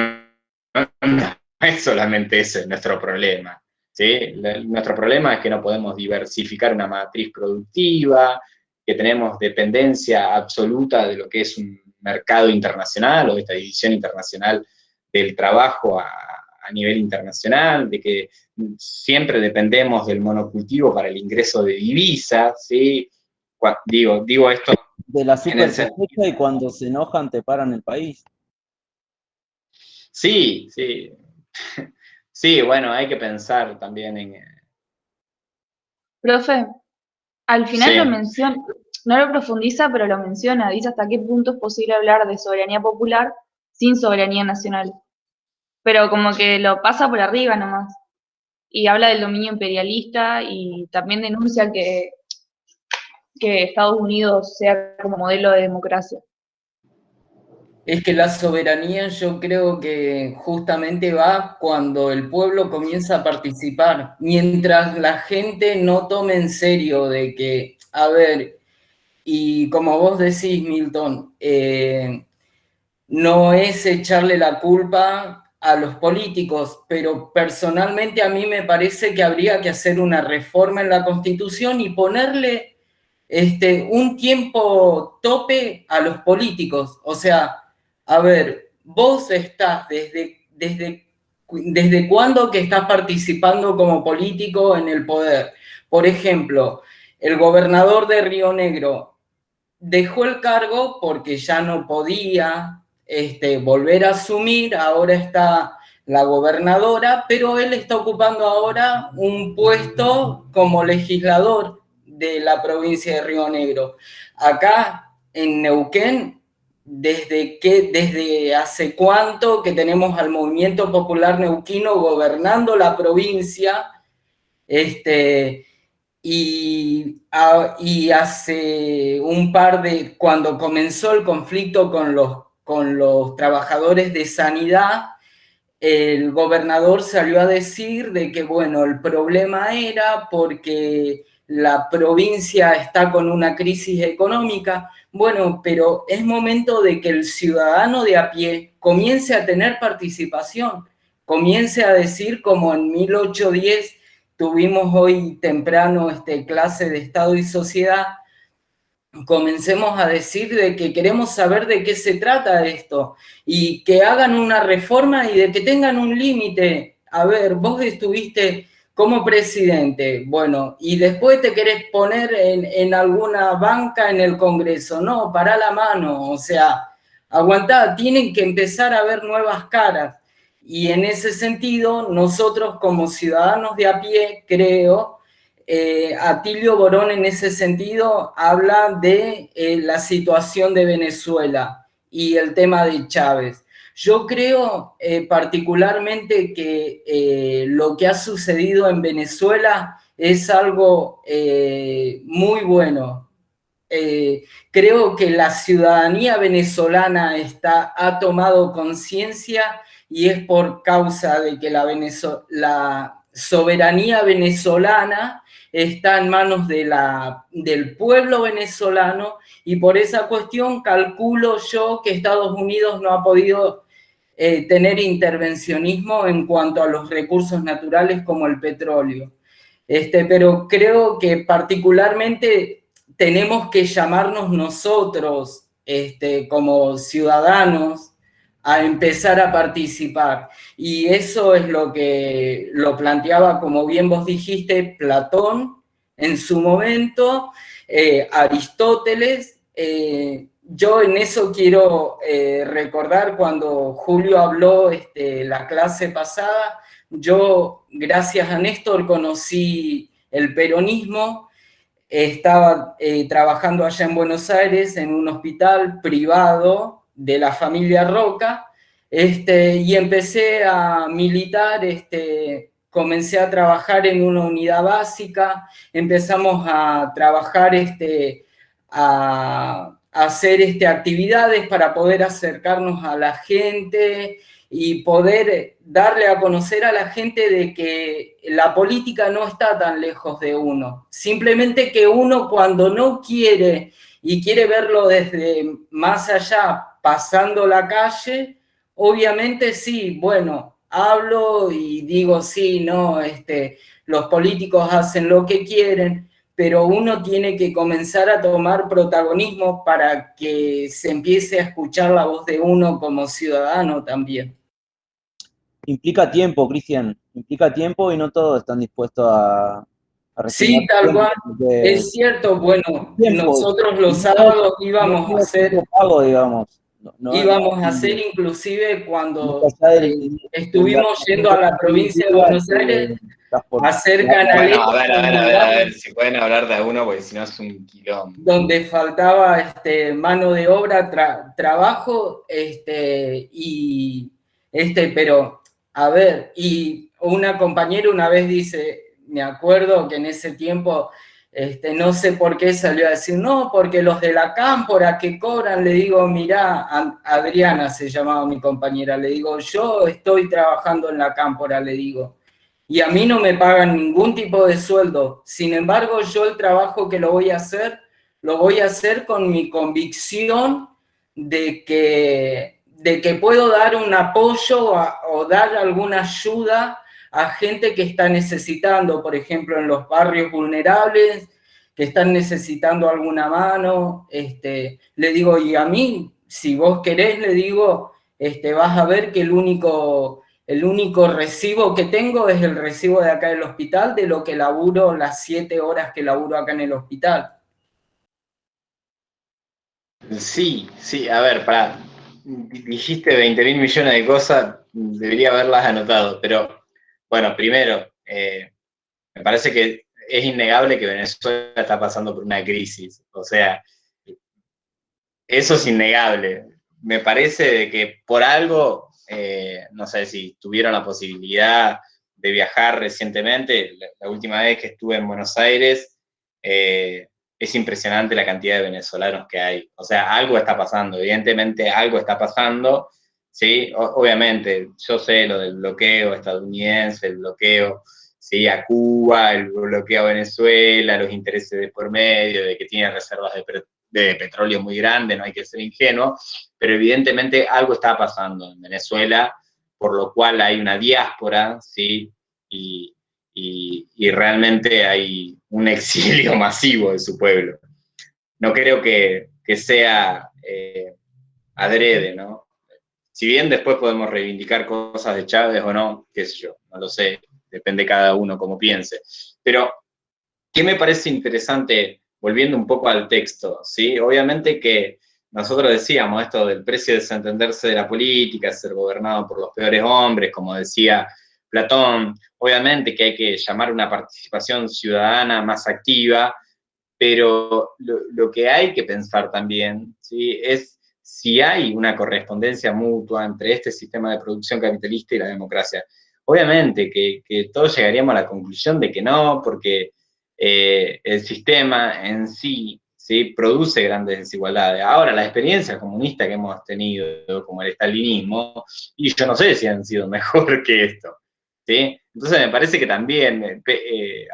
es solamente ese nuestro problema, ¿sí? Nuestro problema es que no podemos diversificar una matriz productiva, que tenemos dependencia absoluta de lo que es un mercado internacional o de esta división internacional del trabajo a nivel internacional, de que siempre dependemos del monocultivo para el ingreso de divisas, ¿sí? Digo esto De la en el super cosecha, y cuando se enojan te paran el país. Sí, sí. Sí, bueno, hay que pensar también en... Profe, al final lo Sí, menciona, no lo profundiza, pero lo menciona, dice hasta qué punto es posible hablar de soberanía popular sin soberanía nacional. Pero como que lo pasa por arriba nomás. Y habla del dominio imperialista y también denuncia que Estados Unidos sea como modelo de democracia. Es que la soberanía yo creo que justamente va cuando el pueblo comienza a participar, mientras la gente no tome en serio de que, a ver, y como vos decís, Milton, no es echarle la culpa a los políticos, pero personalmente a mí me parece que habría que hacer una reforma en la Constitución y ponerle un tiempo tope a los políticos. O sea, a ver, vos estás desde cuándo que estás participando como político en el poder. Por ejemplo, el gobernador de Río Negro dejó el cargo porque ya no podía volver a asumir, ahora está la gobernadora, pero él está ocupando ahora un puesto como legislador de la provincia de Río Negro. Acá en Neuquén, desde hace cuánto que tenemos al Movimiento Popular Neuquino gobernando la provincia, y hace cuando comenzó el conflicto con los trabajadores de sanidad, el gobernador salió a decir de que, bueno, el problema era porque la provincia está con una crisis económica. Bueno, pero es momento de que el ciudadano de a pie comience a tener participación, comience a decir, como en 1810 tuvimos hoy temprano clase de Estado y Sociedad, comencemos a decir de que queremos saber de qué se trata esto y que hagan una reforma y de que tengan un límite. A ver, vos estuviste como presidente, bueno, y después te querés poner en alguna banca en el Congreso. No, pará la mano, o sea, aguantá, tienen que empezar a ver nuevas caras. Y en ese sentido, nosotros como ciudadanos de a pie, creo, Atilio Borón en ese sentido habla de la situación de Venezuela y el tema de Chávez. Yo creo particularmente que lo que ha sucedido en Venezuela es algo muy bueno. creo que la ciudadanía venezolana ha tomado conciencia y es por causa de que la soberanía venezolana está en manos del pueblo venezolano, y por esa cuestión calculo yo que Estados Unidos no ha podido tener intervencionismo en cuanto a los recursos naturales como el petróleo. Pero creo que particularmente tenemos que llamarnos nosotros, como ciudadanos, a empezar a participar. Y eso es lo que lo planteaba, como bien vos dijiste, Platón en su momento, Aristóteles. Yo en eso quiero recordar cuando Julio habló la clase pasada. Yo, gracias a Néstor, conocí el peronismo. Estaba trabajando allá en Buenos Aires en un hospital privado de la familia Roca, y empecé a militar, comencé a trabajar en una unidad básica, empezamos a trabajar, a hacer actividades para poder acercarnos a la gente y poder darle a conocer a la gente de que la política no está tan lejos de uno. Simplemente que uno, cuando no quiere y quiere verlo desde más allá, pasando la calle, obviamente sí, bueno, hablo y digo sí, no, los políticos hacen lo que quieren, pero uno tiene que comenzar a tomar protagonismo para que se empiece a escuchar la voz de uno como ciudadano también. Implica tiempo, Cristian, implica tiempo y no todos están dispuestos a Sí, tal cual, es cierto. Bueno, nosotros los sábados íbamos a hacer, íbamos a hacer inclusive cuando estuvimos yendo a la provincia de Buenos Aires a hacer canales. Bueno, a ver, si pueden hablar de uno, porque si no es un quilombo. Donde faltaba mano de obra, trabajo, pero, a ver, y una compañera una vez dice, me acuerdo que en ese tiempo, no sé por qué salió a decir, no, porque los de la cámpora que cobran, le digo, mirá, Adriana se llamaba mi compañera, le digo, yo estoy trabajando en la cámpora, le digo, y a mí no me pagan ningún tipo de sueldo. Sin embargo, yo el trabajo que lo voy a hacer con mi convicción de que puedo dar un apoyo o dar alguna ayuda a gente que está necesitando, por ejemplo, en los barrios vulnerables, que están necesitando alguna mano. Le digo, y a mí, si vos querés, le digo, vas a ver que el único recibo que tengo es el recibo de acá del hospital, de lo que laburo, las 7 horas que laburo acá en el hospital. Sí, a ver, dijiste 20.000 millones de cosas, debería haberlas anotado, pero bueno, primero, me parece que es innegable que Venezuela está pasando por una crisis, o sea, eso es innegable. Me parece de que por algo, no sé si tuvieron la posibilidad de viajar recientemente, la última vez que estuve en Buenos Aires, es impresionante la cantidad de venezolanos que hay. O sea, algo está pasando, evidentemente algo está pasando, ¿sí? Obviamente, yo sé lo del bloqueo estadounidense, el bloqueo, ¿sí? A Cuba, el bloqueo a Venezuela, los intereses de por medio, de que tiene reservas de petróleo muy grande, no hay que ser ingenuo, pero evidentemente algo está pasando en Venezuela, por lo cual hay una diáspora, ¿sí? Y realmente hay un exilio masivo de su pueblo. No creo que sea adrede, ¿no? Si bien después podemos reivindicar cosas de Chávez o no, qué sé yo, no lo sé, depende cada uno como piense. Pero, ¿qué me parece interesante, volviendo un poco al texto, ¿sí? Obviamente que nosotros decíamos esto del precio de desentenderse de la política, ser gobernado por los peores hombres, como decía Platón, obviamente que hay que llamar a una participación ciudadana más activa, pero lo que hay que pensar también, ¿sí? Es si hay una correspondencia mutua entre este sistema de producción capitalista y la democracia. Obviamente que todos llegaríamos a la conclusión de que no, porque el sistema en sí ¿sí? Produce grandes desigualdades. Ahora, la experiencia comunista que hemos tenido, como el estalinismo, y yo no sé si han sido mejor que esto, ¿sí? Entonces me parece que también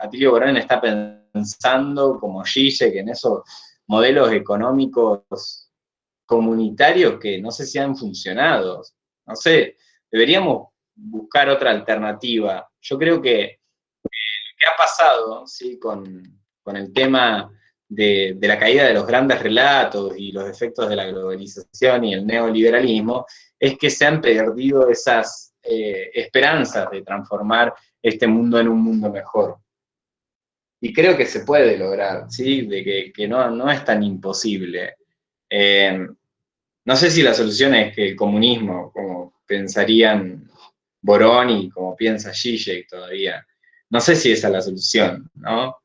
Atilio Borón está pensando, como Zizek, en esos modelos económicos comunitarios que no sé si han funcionado. No sé, deberíamos buscar otra alternativa. Yo creo que lo que ha pasado, ¿sí? con el tema de la caída de los grandes relatos y los efectos de la globalización y el neoliberalismo, es que se han perdido esas esperanzas de transformar este mundo en un mundo mejor. Y creo que se puede lograr, ¿sí? De que no es tan imposible. No sé si la solución es que el comunismo, como pensarían Borón y como piensa Zizek todavía, no sé si esa es la solución, ¿no?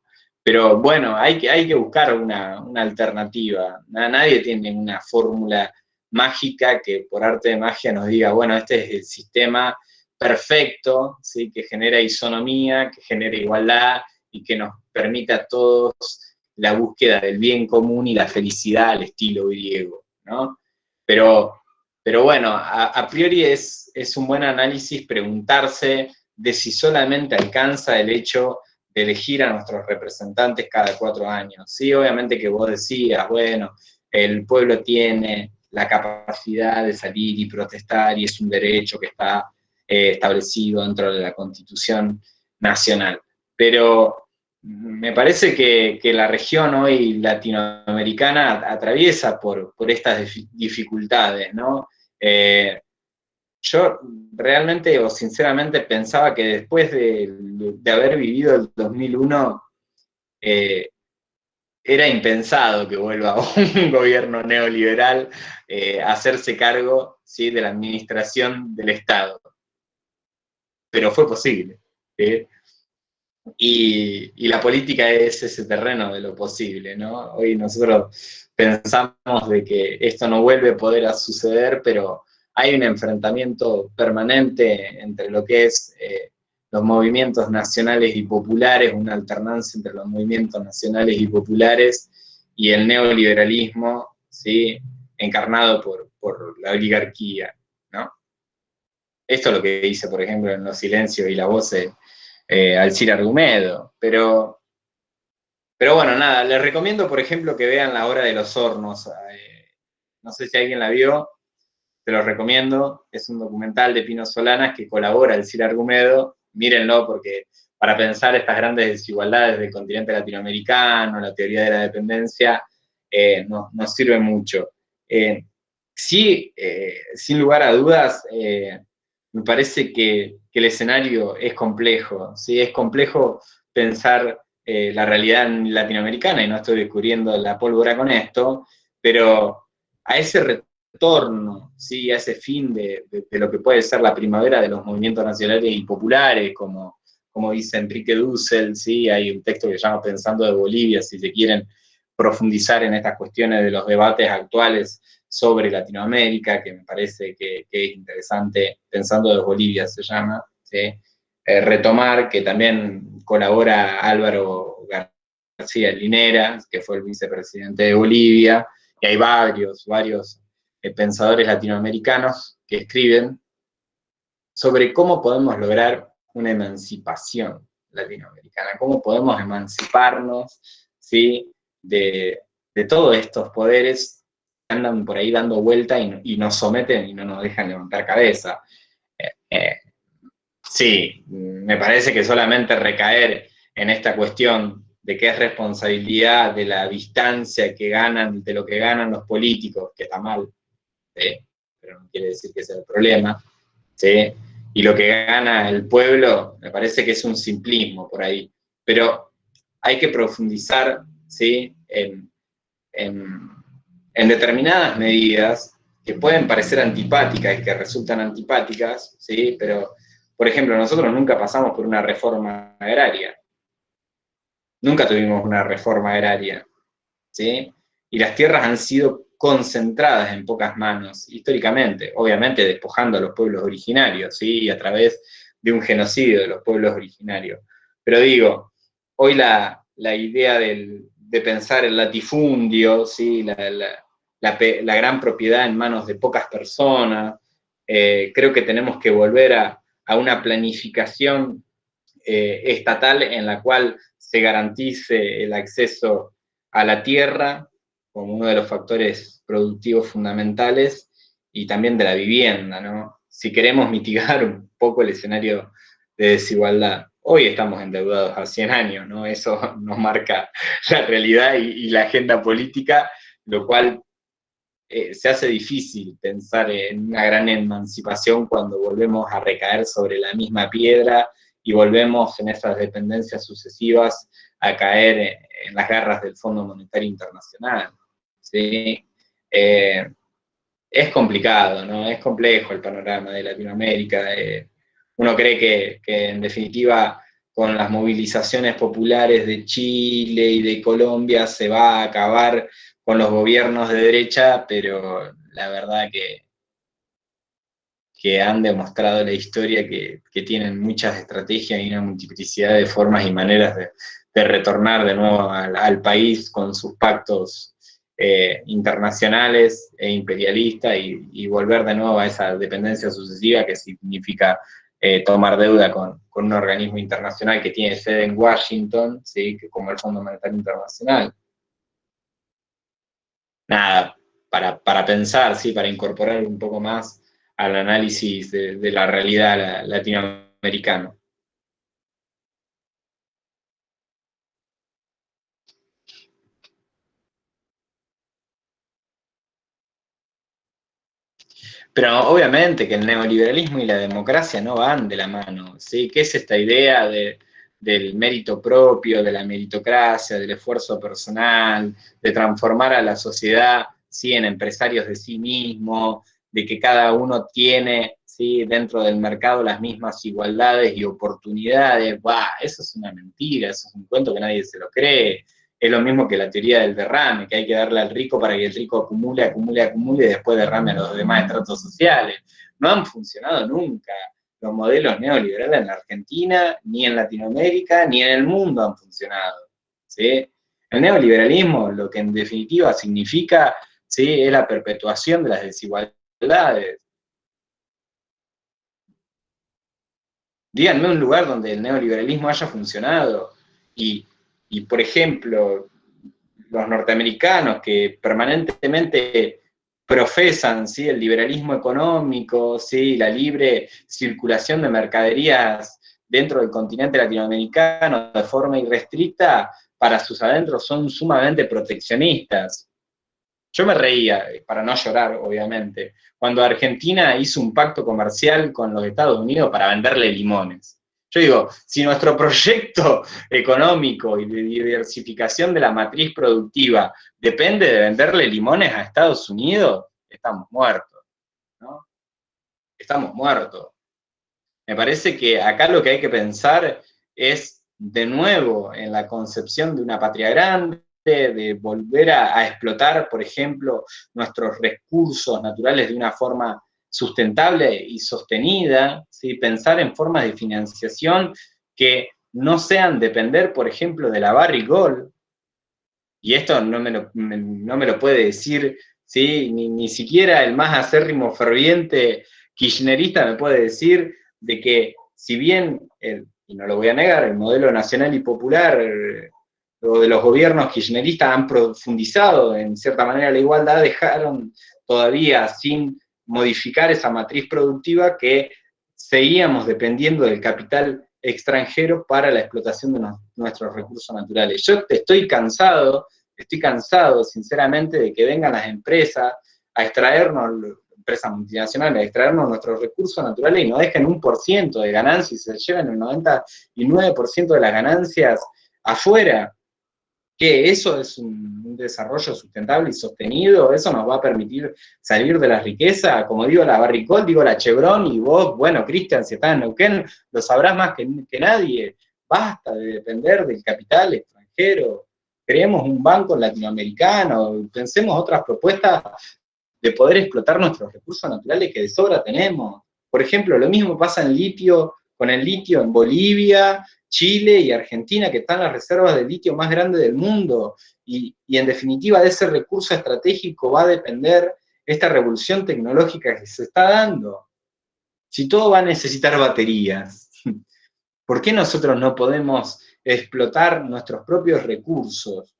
Pero bueno, hay que buscar una alternativa. Nadie tiene una fórmula mágica que por arte de magia nos diga, bueno, este es el sistema perfecto, ¿sí? Que genera isonomía, que genera igualdad y que nos permite a todos la búsqueda del bien común y la felicidad al estilo griego, ¿no? Pero bueno, a priori es un buen análisis preguntarse de si solamente alcanza el hecho de elegir a nuestros representantes cada 4 años. Sí, obviamente que vos decías, bueno, el pueblo tiene la capacidad de salir y protestar y es un derecho que está establecido dentro de la Constitución Nacional. Pero me parece que la región hoy latinoamericana atraviesa por estas dificultades, ¿no? Yo realmente o sinceramente pensaba que después de haber vivido el 2001, era impensado que vuelva un gobierno neoliberal a hacerse cargo, ¿sí? De la administración del Estado. Pero fue posible. ¿Sí? Y la política es ese terreno de lo posible, ¿no? Hoy nosotros pensamos de que esto no vuelve a poder suceder, pero hay un enfrentamiento permanente entre lo que es los movimientos nacionales y populares, una alternancia entre los movimientos nacionales y populares y el neoliberalismo, ¿sí? Encarnado por la oligarquía, ¿no? Esto es lo que dice, por ejemplo, en Los Silencios y las Voces Alcira Argumedo, pero bueno, nada, les recomiendo, por ejemplo, que vean La Hora de los Hornos, no sé si alguien la vio, te lo recomiendo, es un documental de Pino Solanas que colabora Alcira Argumedo, mírenlo porque para pensar estas grandes desigualdades del continente latinoamericano, la teoría de la dependencia, nos sirve mucho. Sí, sin lugar a dudas, me parece que el escenario es complejo, ¿sí? Es complejo pensar la realidad latinoamericana, y no estoy descubriendo la pólvora con esto, pero a ese retorno, ¿sí? A ese fin de lo que puede ser la primavera de los movimientos nacionales y populares, como dice Enrique Dussel, ¿sí? Hay un texto que se llama Pensando de Bolivia, si se quieren profundizar en estas cuestiones de los debates actuales sobre Latinoamérica, que me parece que es interesante, Pensando de Bolivia se llama, ¿sí? Retomar, que también colabora Álvaro García Linera, que fue el vicepresidente de Bolivia, y hay varios pensadores latinoamericanos que escriben sobre cómo podemos lograr una emancipación latinoamericana, cómo podemos emanciparnos, ¿sí? de todos estos poderes que andan por ahí dando vuelta y nos someten y no nos dejan levantar cabeza. Sí, me parece que solamente recaer en esta cuestión de que es responsabilidad de la distancia que ganan, de lo que ganan los políticos, que está mal, ¿sí? Pero no quiere decir que sea el problema, ¿sí? Y lo que gana el pueblo, me parece que es un simplismo por ahí. Pero hay que profundizar, ¿sí? En determinadas medidas que pueden parecer antipáticas y que resultan antipáticas, ¿sí? Pero, por ejemplo, nosotros nunca pasamos por una reforma agraria. Nunca tuvimos una reforma agraria, ¿sí? Y las tierras han sido concentradas en pocas manos, históricamente, obviamente despojando a los pueblos originarios, ¿sí? A través de un genocidio de los pueblos originarios. Pero digo, hoy la idea del de pensar el latifundio, ¿sí? La gran propiedad en manos de pocas personas. Creo que tenemos que volver a una planificación estatal en la cual se garantice el acceso a la tierra como uno de los factores productivos fundamentales y también de la vivienda, ¿no? Si queremos mitigar un poco el escenario de desigualdad, hoy estamos endeudados a 100 años, ¿no? Eso nos marca la realidad y la agenda política, lo cual se hace difícil pensar en una gran emancipación cuando volvemos a recaer sobre la misma piedra y volvemos en esas dependencias sucesivas a caer en las garras del Fondo Monetario Internacional, ¿sí? Es complicado, ¿no? Es complejo el panorama de Latinoamérica. Uno cree que en definitiva con las movilizaciones populares de Chile y de Colombia se va a acabar con los gobiernos de derecha, pero la verdad que han demostrado la historia que tienen muchas estrategias y una multiplicidad de formas y maneras de retornar de nuevo al país con sus pactos internacionales e imperialistas y volver de nuevo a esa dependencia sucesiva que significa tomar deuda con un organismo internacional que tiene sede en Washington, ¿sí? Que como el Fondo Monetario Internacional. Nada, para pensar, ¿sí? Para incorporar un poco más al análisis de la realidad latinoamericana. Pero obviamente que el neoliberalismo y la democracia no van de la mano, ¿sí? ¿Qué es esta idea del mérito propio, de la meritocracia, del esfuerzo personal, de transformar a la sociedad, ¿sí? En empresarios de sí mismo, de que cada uno tiene, ¿sí? Dentro del mercado las mismas igualdades y oportunidades? ¡Bah! Eso es una mentira, eso es un cuento que nadie se lo cree. Es lo mismo que la teoría del derrame, que hay que darle al rico para que el rico acumule, acumule, acumule y después derrame a los demás estratos sociales. No han funcionado nunca los modelos neoliberales en la Argentina, ni en Latinoamérica, ni en el mundo han funcionado, ¿sí? El neoliberalismo lo que en definitiva significa, ¿sí? Es la perpetuación de las desigualdades. Díganme un lugar donde el neoliberalismo haya funcionado y por ejemplo, los norteamericanos que permanentemente profesan, ¿sí? El liberalismo económico, ¿sí? La libre circulación de mercaderías dentro del continente latinoamericano de forma irrestricta, para sus adentros son sumamente proteccionistas. Yo me reía, para no llorar, obviamente, cuando Argentina hizo un pacto comercial con los Estados Unidos para venderle limones. Yo digo, si nuestro proyecto económico y de diversificación de la matriz productiva depende de venderle limones a Estados Unidos, estamos muertos, ¿no? Estamos muertos. Me parece que acá lo que hay que pensar es, de nuevo, en la concepción de una patria grande, de volver a explotar, por ejemplo, nuestros recursos naturales de una forma sustentable y sostenida, ¿sí? Pensar en formas de financiación que no sean depender, por ejemplo, de la Barrick-Gold, y esto no me lo puede decir, ¿sí? Ni siquiera el más acérrimo ferviente kirchnerista me puede decir de que, si bien, y no lo voy a negar, el modelo nacional y popular o de los gobiernos kirchneristas han profundizado en cierta manera la igualdad, dejaron todavía sin modificar esa matriz productiva que seguíamos dependiendo del capital extranjero para la explotación de nuestros recursos naturales. Yo estoy cansado sinceramente de que vengan las empresas a extraernos, empresas multinacionales, a extraernos nuestros recursos naturales y nos dejen 1% de ganancia y se lleven el 99% de las ganancias afuera. ¿Qué? ¿Eso es un desarrollo sustentable y sostenido? ¿Eso nos va a permitir salir de la riqueza? Como digo la Barrick-Gold, digo la Chevron, y vos, bueno, Cristian, si estás en Neuquén, lo sabrás más que nadie. Basta de depender del capital extranjero. Creemos un banco latinoamericano, pensemos otras propuestas de poder explotar nuestros recursos naturales que de sobra tenemos. Por ejemplo, lo mismo pasa en litio, con el litio en Bolivia, Chile y Argentina, que están las reservas de litio más grandes del mundo, y en definitiva de ese recurso estratégico va a depender esta revolución tecnológica que se está dando. Si todo va a necesitar baterías, ¿por qué nosotros no podemos explotar nuestros propios recursos?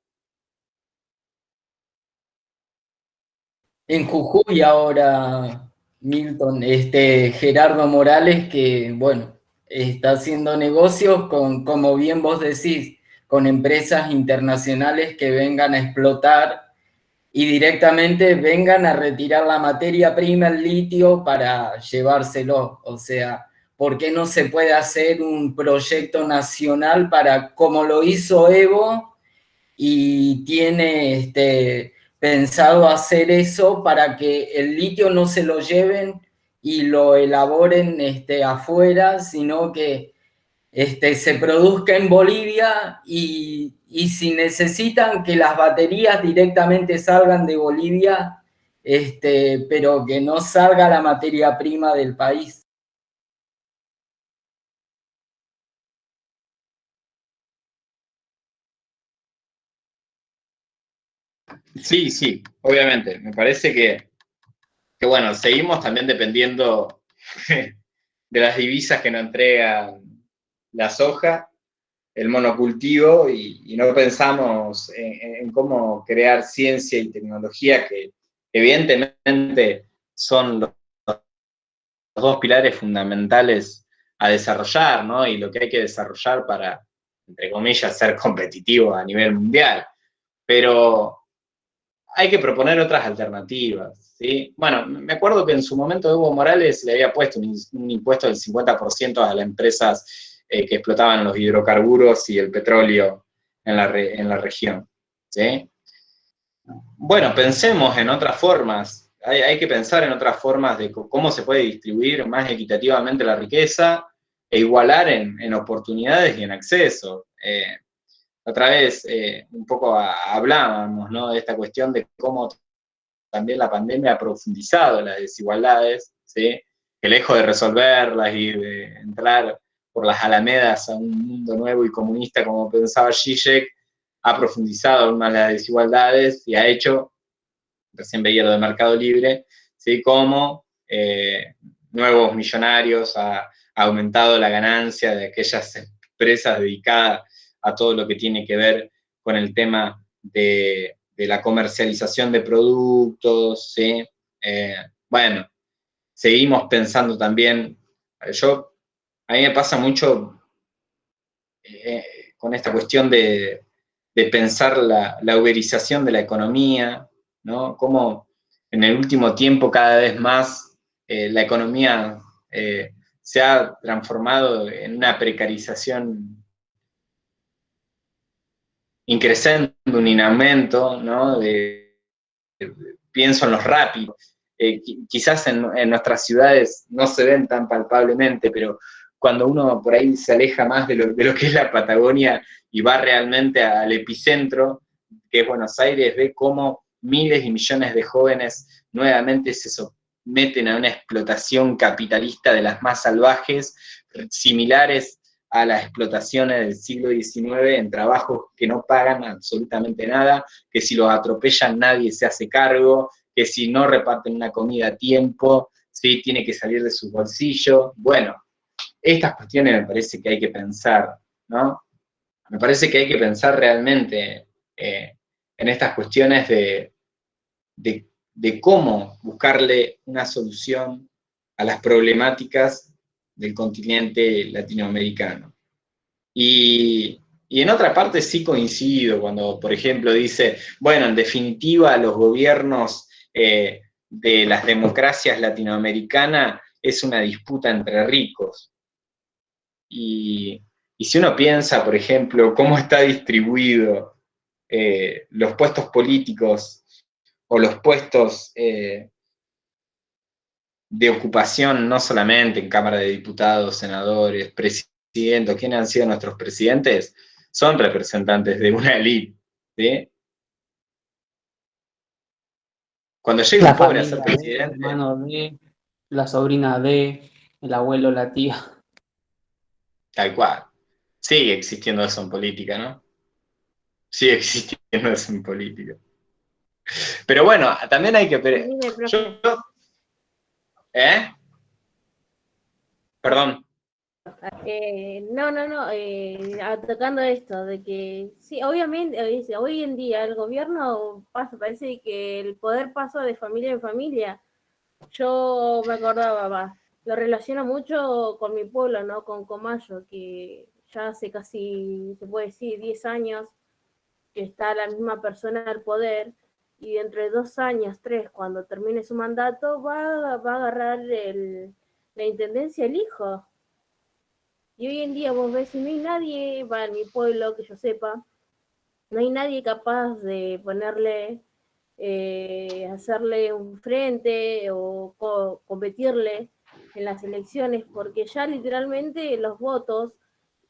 En Jujuy ahora, Milton, Gerardo Morales, que bueno, está haciendo negocios con, como bien vos decís, con empresas internacionales que vengan a explotar y directamente vengan a retirar la materia prima, el litio, para llevárselo. O sea, ¿por qué no se puede hacer un proyecto nacional para, como lo hizo Evo, y tiene pensado hacer eso para que el litio no se lo lleven y lo elaboren afuera, sino que se produzca en Bolivia y si necesitan que las baterías directamente salgan de Bolivia, pero que no salga la materia prima del país? Sí, sí, obviamente. Me parece que bueno, seguimos también dependiendo de las divisas que nos entrega la soja, el monocultivo, y no pensamos en cómo crear ciencia y tecnología que evidentemente son los dos pilares fundamentales a desarrollar, ¿no? Y lo que hay que desarrollar para, entre comillas, ser competitivo a nivel mundial. Pero hay que proponer otras alternativas, ¿sí? Bueno, me acuerdo que en su momento Evo Morales le había puesto un impuesto del 50% a las empresas que explotaban los hidrocarburos y el petróleo en la región, ¿sí? Bueno, pensemos en otras formas. Hay que pensar en otras formas de cómo se puede distribuir más equitativamente la riqueza e igualar en oportunidades y en acceso. Otra vez, un poco hablábamos, ¿no?, de esta cuestión de cómo también la pandemia ha profundizado las desigualdades, ¿sí? Que lejos de resolverlas y de entrar por las alamedas a un mundo nuevo y comunista como pensaba Zizek, ha profundizado aún más las desigualdades y ha hecho, recién veía lo de Mercado Libre, ¿sí?, como nuevos millonarios, ha aumentado la ganancia de aquellas empresas dedicadas a todo lo que tiene que ver con el tema de la comercialización de productos, ¿sí? Bueno, seguimos pensando también, a mí me pasa mucho con esta cuestión de pensar la uberización de la economía, ¿no? Cómo en el último tiempo cada vez más la economía se ha transformado en una precarización increscendo, in aumento, ¿no? Pienso en los rápidos. Quizás en nuestras ciudades no se ven tan palpablemente, pero cuando uno por ahí se aleja más de lo que es la Patagonia y va realmente al epicentro, que es Buenos Aires, ve cómo miles y millones de jóvenes nuevamente se someten a una explotación capitalista de las más salvajes, similares a las explotaciones del siglo XIX en trabajos que no pagan absolutamente nada, que si los atropellan nadie se hace cargo, que si no reparten una comida a tiempo, ¿sí?, tiene que salir de su bolsillo. Bueno, estas cuestiones me parece que hay que pensar, ¿no? Me parece que hay que pensar realmente en estas cuestiones de cómo buscarle una solución a las problemáticas del continente latinoamericano. Y en otra parte sí coincido cuando, por ejemplo, dice, bueno, en definitiva los gobiernos de las democracias latinoamericanas es una disputa entre ricos. Y si uno piensa, por ejemplo, cómo está distribuido los puestos políticos o los puestos de ocupación, no solamente en Cámara de Diputados, senadores, presidentes, ¿quiénes han sido nuestros presidentes? Son representantes de una élite, ¿sí? Cuando llega La un pobre a ser familia de, el presidente, hermano de, la sobrina de, el abuelo, la tía. tal cual. Sigue existiendo eso en política, ¿no? Sigue existiendo eso en política. Pero bueno, también hay que... Dime, profe. ¿Eh? Perdón. Atacando esto, de que sí, obviamente, hoy en día el gobierno pasa, parece que el poder pasa de familia en familia. Yo me acordaba, lo relaciono mucho con mi pueblo, ¿no? Con Comayo, que ya hace casi, se puede decir, 10 años que está la misma persona al poder, y dentro de 2 años, 3, cuando termine su mandato, va a agarrar la intendencia el hijo. Y hoy en día vos ves y no hay nadie, en mi pueblo que yo sepa, no hay nadie capaz de ponerle, hacerle un frente o competirle en las elecciones, porque ya literalmente los votos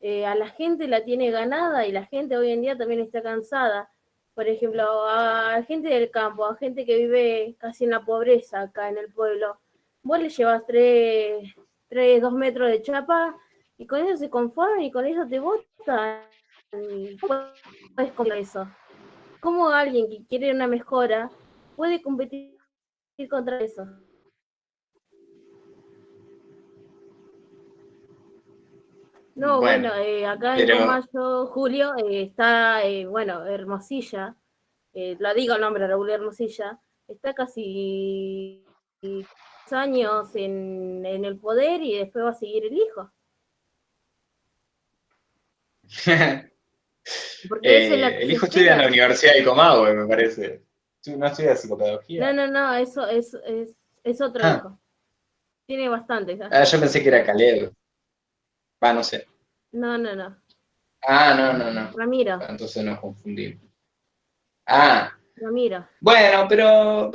a la gente la tiene ganada y la gente hoy en día también está cansada. Por ejemplo, a gente del campo, a gente que vive casi en la pobreza acá en el pueblo, vos le llevas 2 metros de chapa y con eso se conforman y con eso te votan. Y puedes con eso. ¿Cómo alguien que quiere una mejora puede competir contra eso? No, Bueno, bueno, acá en pero... Comayo, Julio, está, bueno, Hermosilla, lo digo el nombre, Raúl Hermosilla, está casi 10 años en el poder y después va a seguir el hijo. Porque esa es la que el se hijo estudia en la espera. Universidad del Comahue, me parece. ¿No estudia psicopedagogía? No, eso es otro Ah, hijo. Tiene bastantes. yo pensé que era Caleb. No sé. No. No. Ramiro. Entonces nos confundimos. Ah, Ramiro. bueno, pero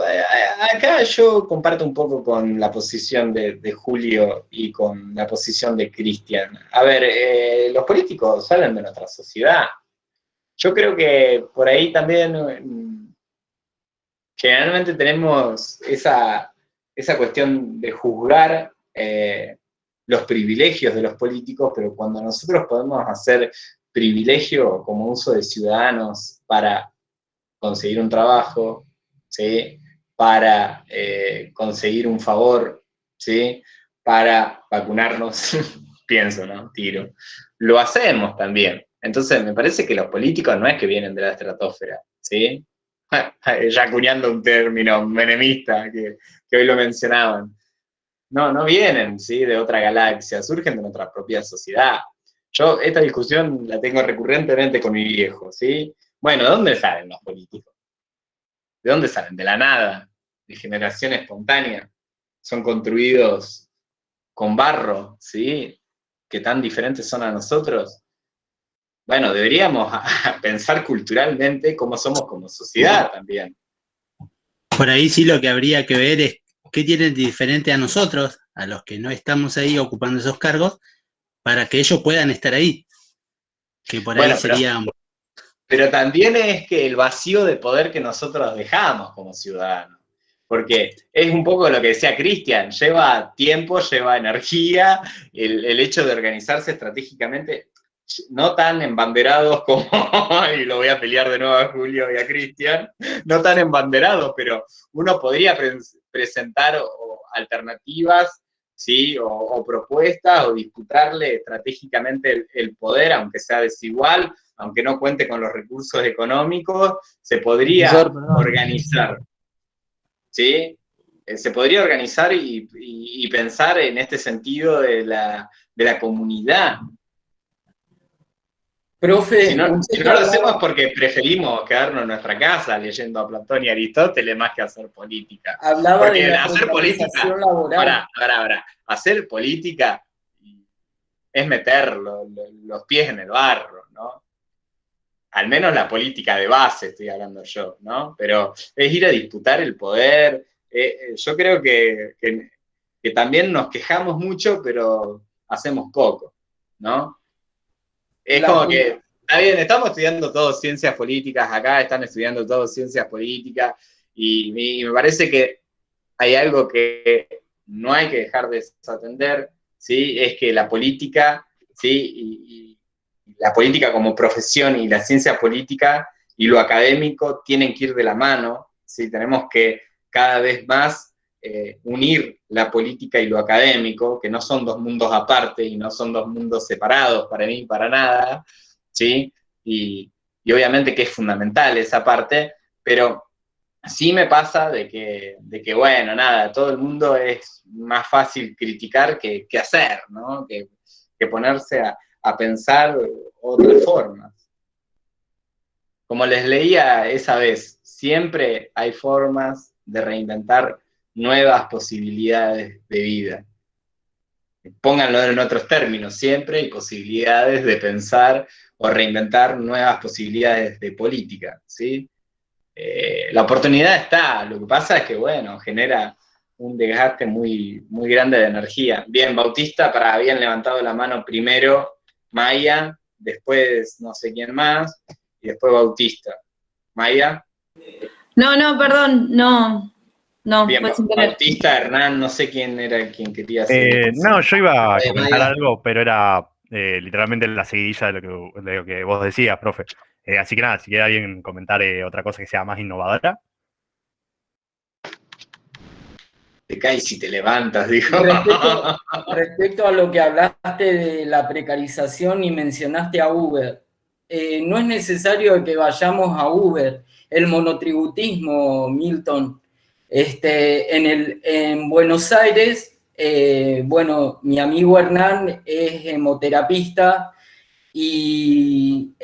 acá yo comparto un poco con la posición de Julio y con la posición de Cristian. A ver, los políticos salen de nuestra sociedad. Yo creo que por ahí también generalmente tenemos esa cuestión de juzgar los privilegios de los políticos, pero cuando nosotros podemos hacer privilegio como uso de ciudadanos para conseguir un trabajo, ¿sí? Para conseguir un favor, ¿sí? Para vacunarnos, pienso, ¿no? Tiro. Lo hacemos también. Entonces, me parece que los políticos no es que vienen de la estratosfera, ¿sí? Ya acuñando un término menemista que hoy lo mencionaban. No vienen, ¿sí? De otra galaxia, surgen de nuestra propia sociedad. Yo esta discusión la tengo recurrentemente con mi viejo, ¿sí? Bueno, ¿de dónde salen los políticos? ¿De dónde salen? De la nada, de generación espontánea. Son construidos con barro, ¿sí? Que tan diferentes son a nosotros. Bueno, deberíamos pensar culturalmente cómo somos como sociedad también. Por ahí sí lo que habría que ver es qué tienen de diferente a nosotros, a los que no estamos ahí ocupando esos cargos, para que ellos puedan estar ahí. Que por ahí sería... Pero también es que el vacío de poder que nosotros dejamos como ciudadanos. Porque es un poco lo que decía Cristian, lleva tiempo, lleva energía, el hecho de organizarse estratégicamente, no tan embanderados como, y lo voy a pelear de nuevo a Julio y a Cristian, no tan embanderados, pero uno podría presentar alternativas, ¿sí? O propuestas, o disputarle estratégicamente el poder, aunque sea desigual, aunque no cuente con los recursos económicos, se podría organizar, ¿sí? Se podría organizar y pensar en este sentido de la comunidad. Profe, Si no usted que lo hacemos hablaba, es porque preferimos quedarnos en nuestra casa leyendo a Platón y Aristóteles más que hacer política. hablaba de Porque la hacer política, precarización laboral. hacer política es meter los pies en el barro, ¿no? Al menos la política de base estoy hablando yo, ¿no? Pero es ir a disputar el poder. Yo creo que también nos quejamos mucho, pero hacemos poco, ¿no? Es La, como que, está bien, estamos estudiando todos ciencias políticas, acá están estudiando todos ciencias políticas, y me parece que hay algo que no hay que dejar de desatender, ¿sí? Es que la política, ¿sí? Y la política como profesión y la ciencia política y lo académico tienen que ir de la mano, ¿sí? Tenemos que cada vez más unir la política y lo académico, que no son dos mundos aparte y no son dos mundos separados para mí, para nada, ¿sí? Y obviamente que es fundamental esa parte, pero sí me pasa de que, bueno, nada, todo el mundo es más fácil criticar que hacer, ¿no? Que ponerse a pensar otras formas. Como les leía esa vez, siempre hay formas de reinventar nuevas posibilidades de vida. Pónganlo en otros términos, siempre hay posibilidades de pensar o reinventar nuevas posibilidades de política, ¿sí? La oportunidad está, lo que pasa es que, bueno, genera un desgaste muy, muy grande de energía. Bien, Bautista, habían levantado la mano primero Maya, después no sé quién más, y después Bautista. Maya. No, perdón, no. Bien, fue sin querer. Bautista, Hernán, no sé quién era quien quería hacer. No, yo iba a comentar Maya. algo, pero era literalmente la seguidilla de lo que vos decías, profe. Así que nada, si quiere alguien comentar otra cosa que sea más innovadora. Te caes y te levantas, dijo. Respecto a lo que hablaste de la precarización y mencionaste a Uber, no es necesario que vayamos a Uber. El monotributismo, Milton, en Buenos Aires, bueno, mi amigo Hernán es hemoterapista y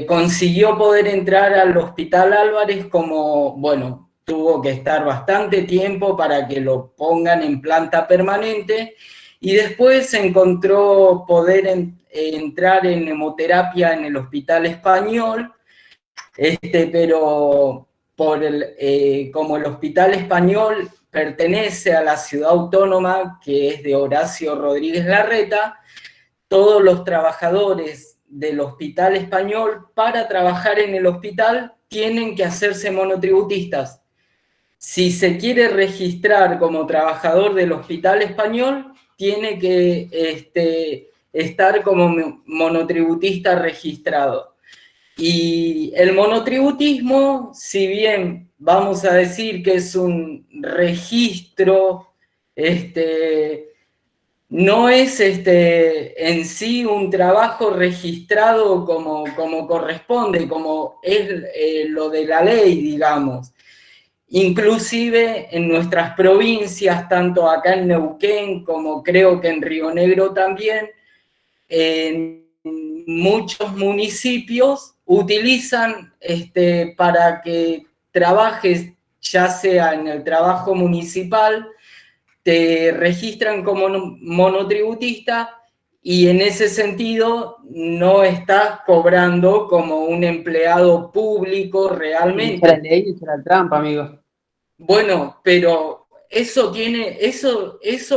consiguió poder entrar al Hospital Álvarez como, bueno, tuvo que estar bastante tiempo para que lo pongan en planta permanente y después encontró poder entrar en hemoterapia en el Hospital Español, pero como el Hospital Español pertenece a la ciudad autónoma que es de Horacio Rodríguez Larreta, todos los trabajadores del Hospital Español para trabajar en el hospital tienen que hacerse monotributistas. Si se quiere registrar como trabajador del Hospital Español, tiene que estar como monotributista registrado. Y el monotributismo, si bien vamos a decir que es un registro, no es en sí un trabajo registrado como corresponde, como es lo de la ley, digamos. Inclusive en nuestras provincias, tanto acá en Neuquén como creo que en Río Negro también, en muchos municipios utilizan para que trabajes, ya sea en el trabajo municipal, te registran como monotributista y en ese sentido no estás cobrando como un empleado público realmente. La ley y la trampa, amigo. Bueno, pero eso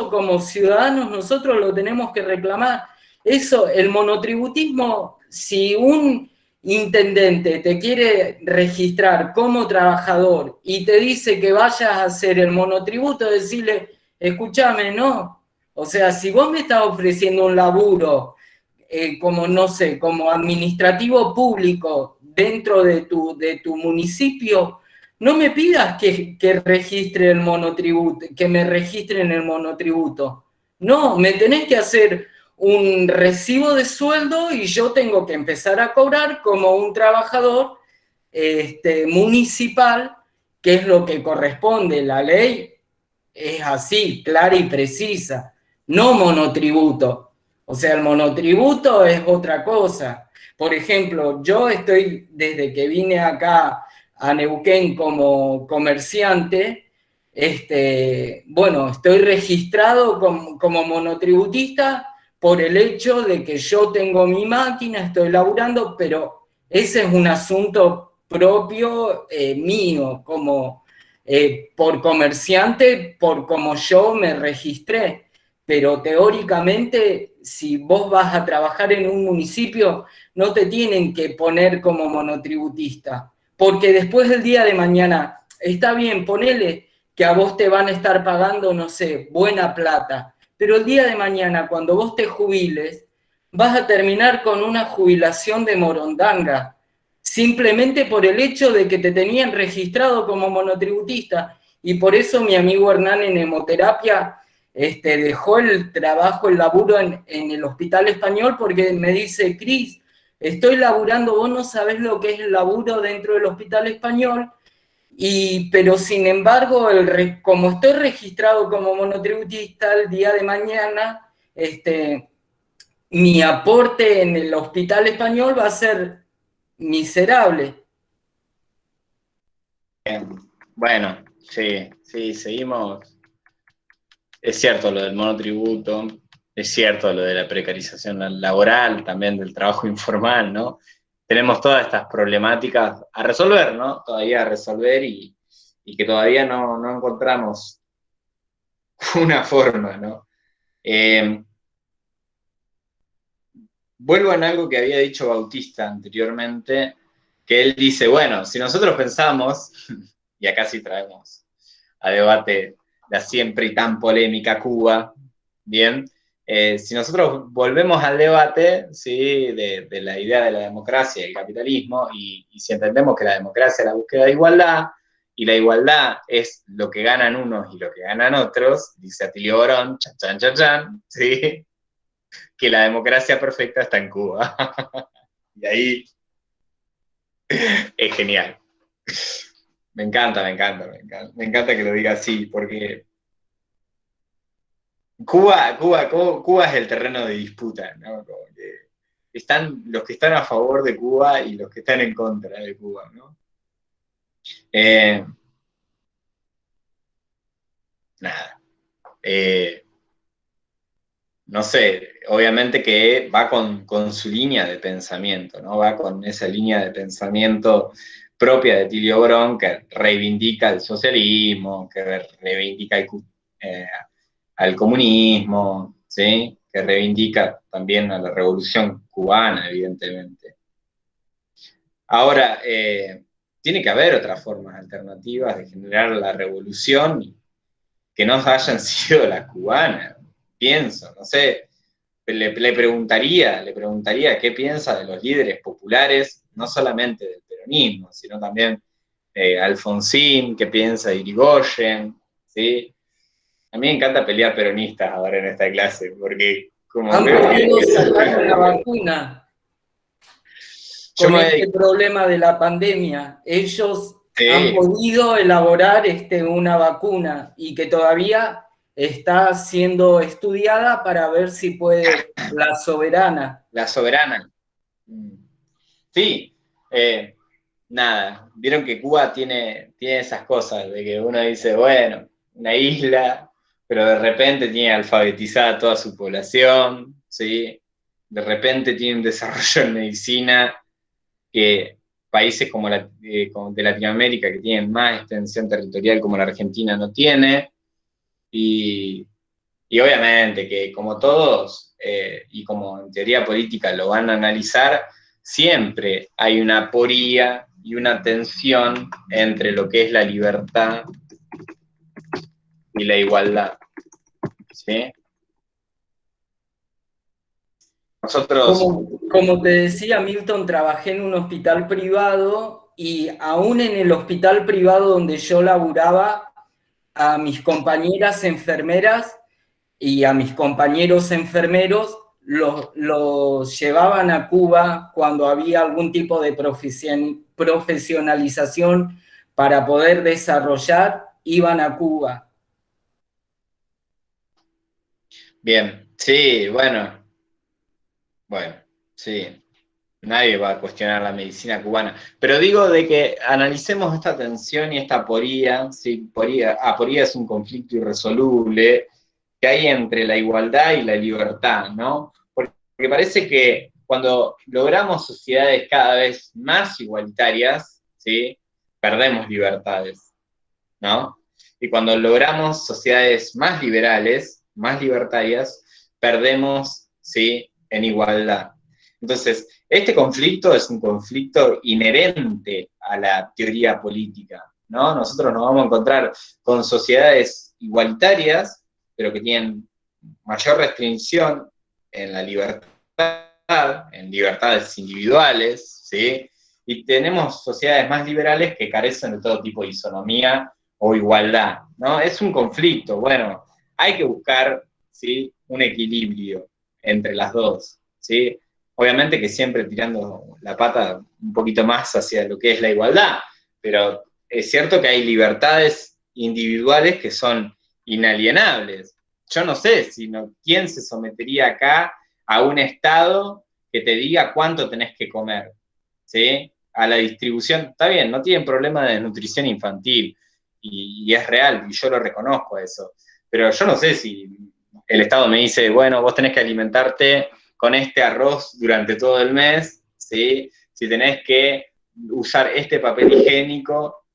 como ciudadanos nosotros lo tenemos que reclamar. Eso, el monotributismo, si un intendente te quiere registrar como trabajador y te dice que vayas a hacer el monotributo, decirle, escúchame, no. O sea, si vos me estás ofreciendo un laburo como, no sé, como administrativo público dentro de tu municipio, no me pidas que registre el monotributo, que me registren el monotributo. No, me tenés que hacer un recibo de sueldo y yo tengo que empezar a cobrar como un trabajador municipal, que es lo que corresponde. La ley es así, clara y precisa, no monotributo. O sea, el monotributo es otra cosa. Por ejemplo, yo estoy, desde que vine acá a Neuquén como comerciante, bueno, estoy registrado como monotributista por el hecho de que yo tengo mi máquina, estoy laburando, pero ese es un asunto propio mío, como por comerciante, por como yo me registré. Pero teóricamente, si vos vas a trabajar en un municipio, no te tienen que poner como monotributista, porque después del día de mañana, está bien, ponele que a vos te van a estar pagando, no sé, buena plata, pero el día de mañana, cuando vos te jubiles, vas a terminar con una jubilación de morondanga, simplemente por el hecho de que te tenían registrado como monotributista. Y por eso mi amigo Hernán en hemoterapia dejó el trabajo, el laburo en el Hospital Español, porque me dice, Cris, estoy laburando, vos no sabés lo que es el laburo dentro del Hospital Español, pero sin embargo, como estoy registrado como monotributista, el día de mañana, mi aporte en el Hospital Español va a ser miserable. Bueno, sí, seguimos. Es cierto lo del monotributo, es cierto lo de la precarización laboral, también del trabajo informal, ¿no? Tenemos todas estas problemáticas a resolver, ¿no? Todavía a resolver y que todavía no encontramos una forma, ¿no? Vuelvo en algo que había dicho Bautista anteriormente, que él dice, bueno, si nosotros pensamos, y acá sí traemos a debate la siempre y tan polémica Cuba, bien, si nosotros volvemos al debate, ¿sí? de la idea de la democracia y el capitalismo, y si entendemos que la democracia es la búsqueda de igualdad, y la igualdad es lo que ganan unos y lo que ganan otros, dice Atilio Borón, chan, chan, chan, chan, ¿sí? Que la democracia perfecta está en Cuba. Y ahí es genial. Me encanta que lo diga así, porque Cuba es el terreno de disputa, ¿no? Como que están los que están a favor de Cuba y los que están en contra de Cuba, ¿no? Nada. No sé, obviamente que va con su línea de pensamiento, ¿no? Va con esa línea de pensamiento propia de Tilio Borón, que reivindica el socialismo, que reivindica al comunismo, ¿sí? Que reivindica también a la revolución cubana, evidentemente. Ahora, tiene que haber otras formas alternativas de generar la revolución que no hayan sido las cubanas, pienso, no sé. Le preguntaría qué piensa de los líderes populares, no solamente del peronismo, sino también Alfonsín, qué piensa de Irigoyen, ¿sí? A mí me encanta pelear peronistas ahora en esta clase, porque como Han veo que... podido sacar la vacuna con este problema de la pandemia. Ellos han podido elaborar una vacuna y que todavía está siendo estudiada para ver si puede la soberana. La soberana. Sí, nada, vieron que Cuba tiene esas cosas, de que uno dice, bueno, una isla, pero de repente tiene alfabetizada toda su población, ¿sí? De repente tiene un desarrollo en medicina que países como de Latinoamérica, que tienen más extensión territorial como la Argentina, no tiene, y obviamente que como todos, y como en teoría política lo van a analizar, siempre hay una aporía y una tensión entre lo que es la libertad y la igualdad. ¿Sí? Nosotros... Como te decía, Milton, trabajé en un hospital privado y aún en el hospital privado donde yo laburaba, a mis compañeras enfermeras y a mis compañeros enfermeros los llevaban a Cuba cuando había algún tipo de profesionalización para poder desarrollar, iban a Cuba. Bien, sí, bueno, sí. Nadie va a cuestionar la medicina cubana, pero digo de que analicemos esta tensión y esta aporía, ¿sí? Aporía es un conflicto irresoluble que hay entre la igualdad y la libertad, ¿no? Porque parece que cuando logramos sociedades cada vez más igualitarias, ¿sí? Perdemos libertades, ¿no? Y cuando logramos sociedades más liberales, más libertarias, perdemos, ¿sí? En igualdad. Entonces, este conflicto es un conflicto inherente a la teoría política, ¿no? Nosotros nos vamos a encontrar con sociedades igualitarias, pero que tienen mayor restricción en la libertad, en libertades individuales, ¿sí? Y tenemos sociedades más liberales que carecen de todo tipo de isonomía o igualdad, ¿no? Es un conflicto, bueno, hay que buscar, ¿sí?, un equilibrio entre las dos, ¿sí? Obviamente que siempre tirando la pata un poquito más hacia lo que es la igualdad, pero es cierto que hay libertades individuales que son inalienables. Yo no sé quién se sometería acá a un Estado que te diga cuánto tenés que comer, ¿sí? A la distribución, está bien, no tienen problema de desnutrición infantil, y es real, y yo lo reconozco eso, pero yo no sé si el Estado me dice, bueno, vos tenés que alimentarte con este arroz durante todo el mes, ¿sí? Si tenés que usar este papel higiénico,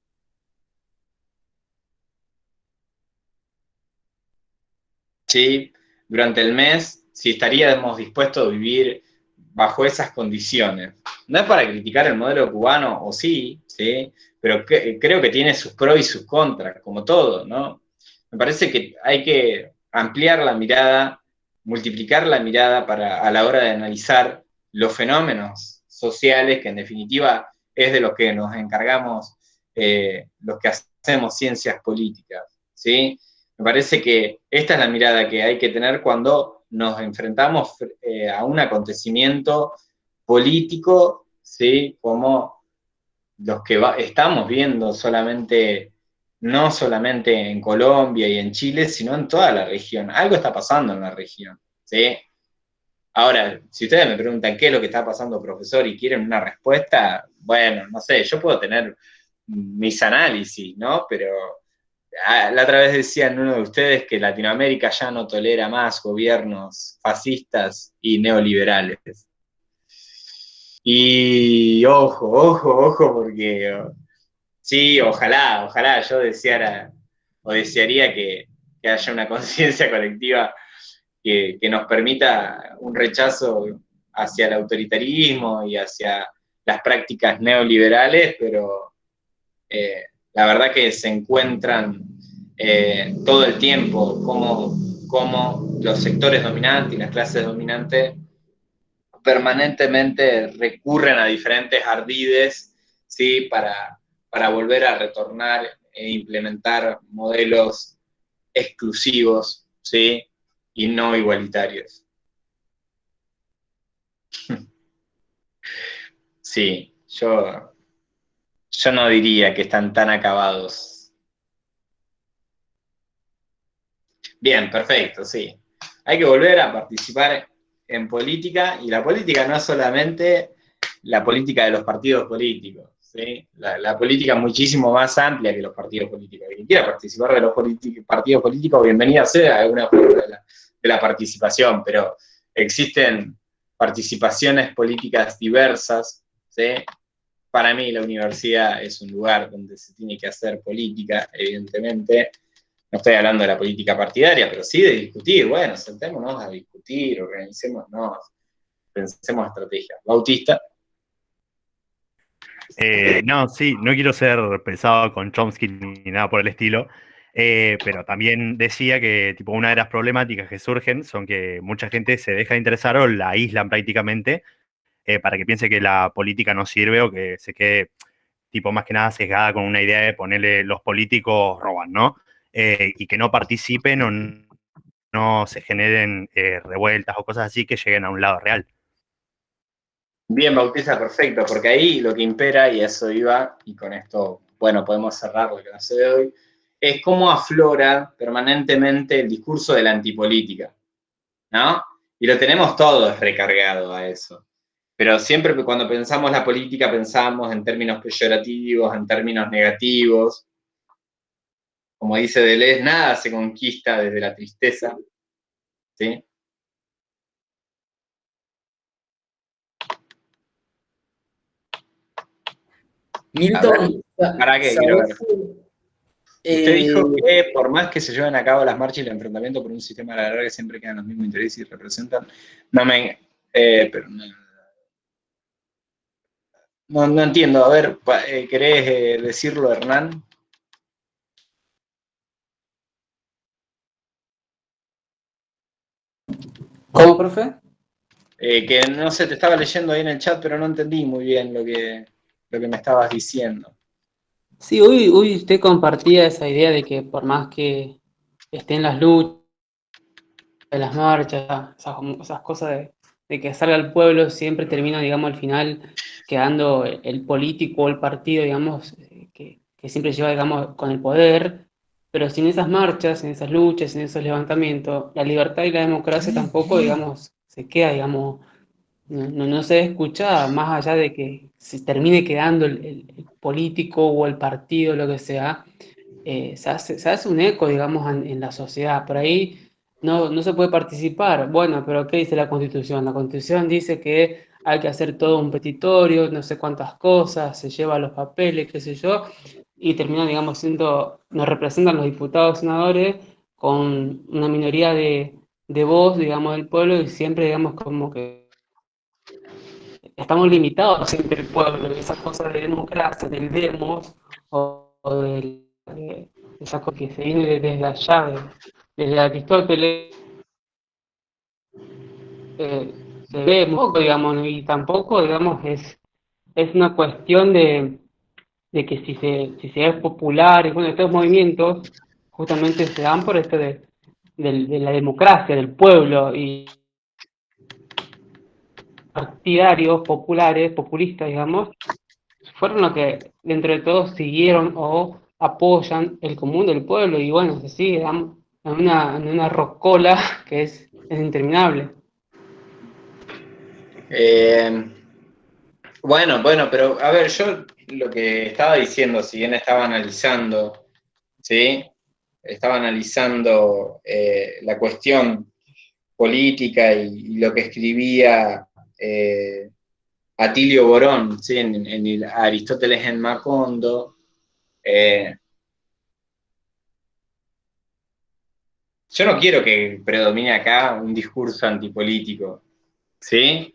¿sí?, durante el mes, si estaríamos dispuestos a vivir bajo esas condiciones. No es para criticar el modelo cubano, o sí, ¿sí?, pero creo que tiene sus pros y sus contras, como todo, ¿no? Me parece que hay que ampliar la mirada, multiplicar la mirada a la hora de analizar los fenómenos sociales, que en definitiva es de los que nos encargamos los que hacemos ciencias políticas, ¿sí? Me parece que esta es la mirada que hay que tener cuando nos enfrentamos a un acontecimiento político, ¿sí?, como los que estamos viendo no solamente en Colombia y en Chile, sino en toda la región. Algo está pasando en la región, ¿sí? Ahora, si ustedes me preguntan qué es lo que está pasando, profesor, y quieren una respuesta, bueno, no sé, yo puedo tener mis análisis, ¿no? Pero la otra vez decían uno de ustedes que Latinoamérica ya no tolera más gobiernos fascistas y neoliberales. Y ojo, porque sí, ojalá yo desearía que haya una conciencia colectiva que nos permita un rechazo hacia el autoritarismo y hacia las prácticas neoliberales, pero la verdad que se encuentran todo el tiempo como los sectores dominantes y las clases dominantes permanentemente recurren a diferentes ardides, ¿sí?, para volver a retornar e implementar modelos exclusivos, ¿sí?, y no igualitarios. Sí, yo no diría que están tan acabados. Bien, perfecto, sí. Hay que volver a participar en política, y la política no es solamente la política de los partidos políticos, ¿sí? La política es muchísimo más amplia que los partidos políticos. Quien quiera participar de los partidos políticos, bienvenida sea alguna forma de la participación, pero existen participaciones políticas diversas, ¿sí? Para mí la universidad es un lugar donde se tiene que hacer política, evidentemente. No estoy hablando de la política partidaria, pero sí de discutir. Bueno, sentémonos a discutir, organicémonos, pensemos estrategias. Bautista. No, sí, no quiero ser pesado con Chomsky ni nada por el estilo, pero también decía que tipo, una de las problemáticas que surgen son que mucha gente se deja de interesar o la aíslan prácticamente para que piense que la política no sirve o que se quede tipo más que nada sesgada con una idea de ponerle los políticos roban, ¿no? Y que no participen o no se generen revueltas o cosas así que lleguen a un lado real. Bien, Bautista, perfecto, porque ahí lo que impera, y eso iba, y con esto, bueno, podemos cerrar la clase de hoy, es cómo aflora permanentemente el discurso de la antipolítica, ¿no? Y lo tenemos todos recargado a eso. Pero siempre cuando pensamos la política pensamos en términos peyorativos, en términos negativos. Como dice Deleuze, nada se conquista desde la tristeza, ¿sí? Milton, ¿Para qué? Quiero ver. Usted dijo que por más que se lleven a cabo las marchas y el enfrentamiento por un sistema a la larga, siempre quedan los mismos intereses y representan. Pero no entiendo. A ver, ¿querés decirlo, Hernán? ¿Cómo, profe? Que no sé, te estaba leyendo ahí en el chat, pero no entendí muy bien lo que me estabas diciendo. Sí, hoy usted compartía esa idea de que por más que estén las luchas, las marchas, esas cosas de que salga el pueblo, siempre termina, digamos, al final quedando el político o el partido, digamos, que siempre lleva, digamos, con el poder, pero sin esas marchas, sin esas luchas, sin esos levantamientos, la libertad y la democracia tampoco, digamos, se queda, digamos, no se escucha más allá de que se termine quedando el político o el partido, lo que sea, se hace un eco, digamos, en la sociedad. Por ahí no se puede participar. Bueno, pero ¿qué dice la Constitución? La Constitución dice que hay que hacer todo un petitorio, no sé cuántas cosas, se lleva los papeles, qué sé yo, y termina, digamos, nos representan los diputados, senadores, con una minoría de voz, digamos, del pueblo, y siempre, digamos, como que estamos limitados siempre el pueblo, esas cosas de democracia, del demos, o del, esa cosa que se viene desde allá, desde Aristóteles, se ve muy poco, digamos, ¿no? Y tampoco, digamos, es una cuestión de que si se es popular, y bueno, estos movimientos justamente se dan por esto de la democracia, del pueblo, y partidarios populares, populistas, digamos, fueron los que dentro de todos siguieron o apoyan el común del pueblo, y bueno, se sigue en una rocola que es interminable. Bueno, pero a ver, yo lo que estaba diciendo, si bien estaba analizando, ¿sí? Estaba analizando la cuestión política y lo que escribía Atilio Borón, ¿sí? en el Aristóteles en Macondo. Yo no quiero que predomine acá un discurso antipolítico, ¿sí?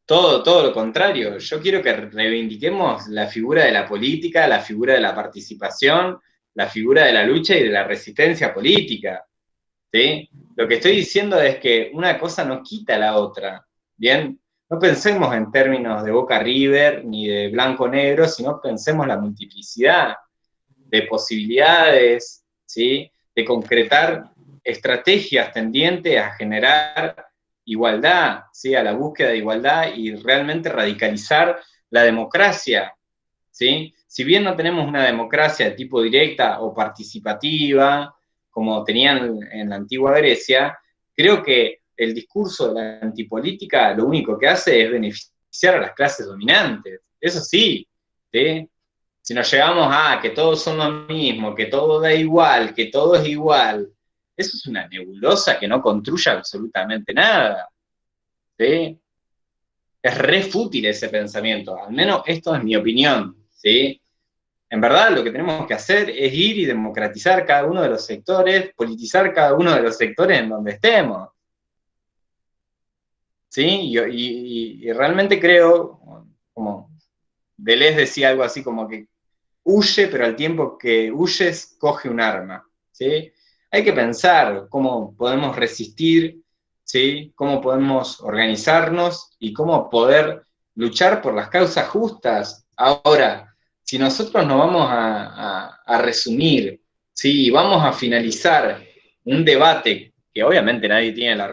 Todo lo contrario. Yo quiero que reivindiquemos la figura de la política, la figura de la participación, la figura de la lucha y de la resistencia política, ¿sí? Lo que estoy diciendo es que una cosa no quita la otra, ¿bien? No pensemos en términos de Boca River ni de blanco-negro, sino pensemos la multiplicidad de posibilidades, ¿sí? De concretar estrategias tendientes a generar igualdad, ¿sí? A la búsqueda de igualdad y realmente radicalizar la democracia, ¿sí? Si bien no tenemos una democracia de tipo directa o participativa, como tenían en la antigua Grecia, creo que el discurso de la antipolítica lo único que hace es beneficiar a las clases dominantes. Eso sí, ¿sí? Si nos llegamos a que todos son lo mismo, que todo da igual, que todo es igual, eso es una nebulosa que no construye absolutamente nada, ¿sí? Es re fútil ese pensamiento, al menos esto es mi opinión, ¿sí? En verdad lo que tenemos que hacer es ir y democratizar cada uno de los sectores, politizar cada uno de los sectores en donde estemos, ¿sí? Y realmente creo, como Deleuze decía algo así como que huye, pero al tiempo que huyes, coge un arma, ¿sí? Hay que pensar cómo podemos resistir, ¿sí? Cómo podemos organizarnos y cómo poder luchar por las causas justas. Ahora, si nosotros nos vamos a resumir, ¿sí? Y vamos a finalizar un debate que obviamente nadie tiene la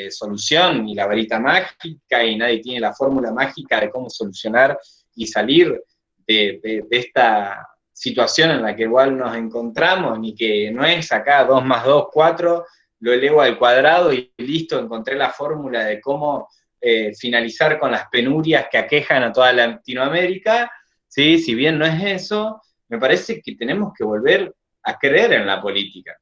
solución ni la varita mágica y nadie tiene la fórmula mágica de cómo solucionar y salir de esta situación en la que igual nos encontramos, ni que no es acá 2 más 2, 4, lo elevo al cuadrado y listo, encontré la fórmula de cómo finalizar con las penurias que aquejan a toda Latinoamérica, ¿sí? Si bien no es eso, me parece que tenemos que volver a creer en la política.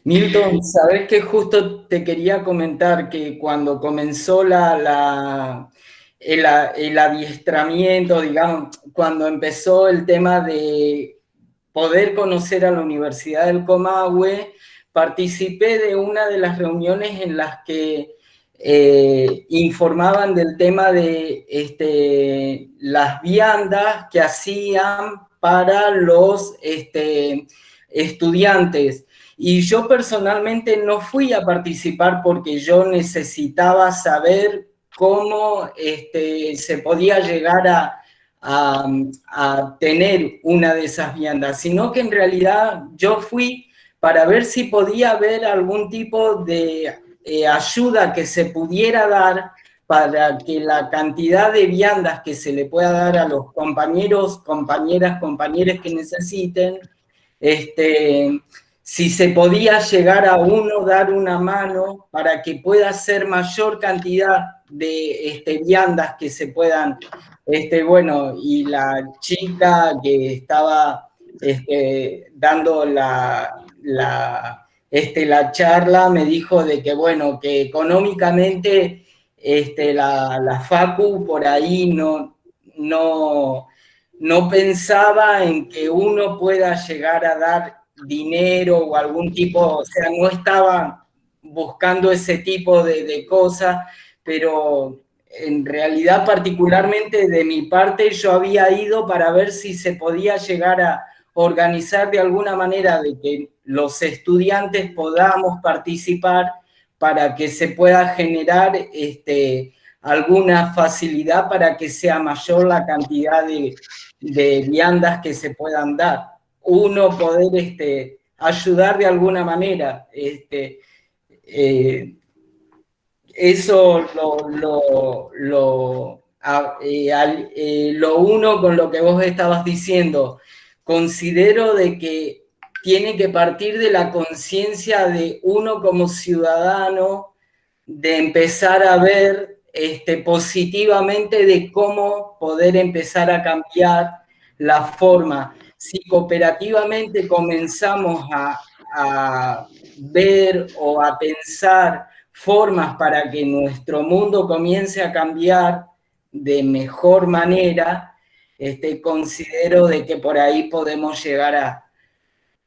Milton, sabes que justo te quería comentar que cuando comenzó el adiestramiento, digamos, cuando empezó el tema de poder conocer a la Universidad del Comahue, participé de una de las reuniones en las que informaban del tema de las viandas que hacían para los estudiantes. Y yo personalmente no fui a participar porque yo necesitaba saber cómo se podía llegar a tener una de esas viandas, sino que en realidad yo fui para ver si podía haber algún tipo de ayuda que se pudiera dar para que la cantidad de viandas que se le pueda dar a los compañeros, compañeras que necesiten, si se podía llegar a uno dar una mano para que pueda ser mayor cantidad de viandas que se puedan, bueno, y la chica que estaba dando la charla me dijo de que, bueno, que económicamente la Facu por ahí no pensaba en que uno pueda llegar a dar dinero o algún tipo, o sea, no estaba buscando ese tipo de cosas, pero en realidad particularmente de mi parte yo había ido para ver si se podía llegar a organizar de alguna manera de que los estudiantes podamos participar para que se pueda generar alguna facilidad para que sea mayor la cantidad de viandas que se puedan dar. Uno poder ayudar de alguna manera. Eso lo uno con lo que vos estabas diciendo. Considero de que tiene que partir de la conciencia de uno como ciudadano, de empezar a ver positivamente de cómo poder empezar a cambiar la forma. Si cooperativamente comenzamos a ver o a pensar formas para que nuestro mundo comience a cambiar de mejor manera, considero de que por ahí podemos llegar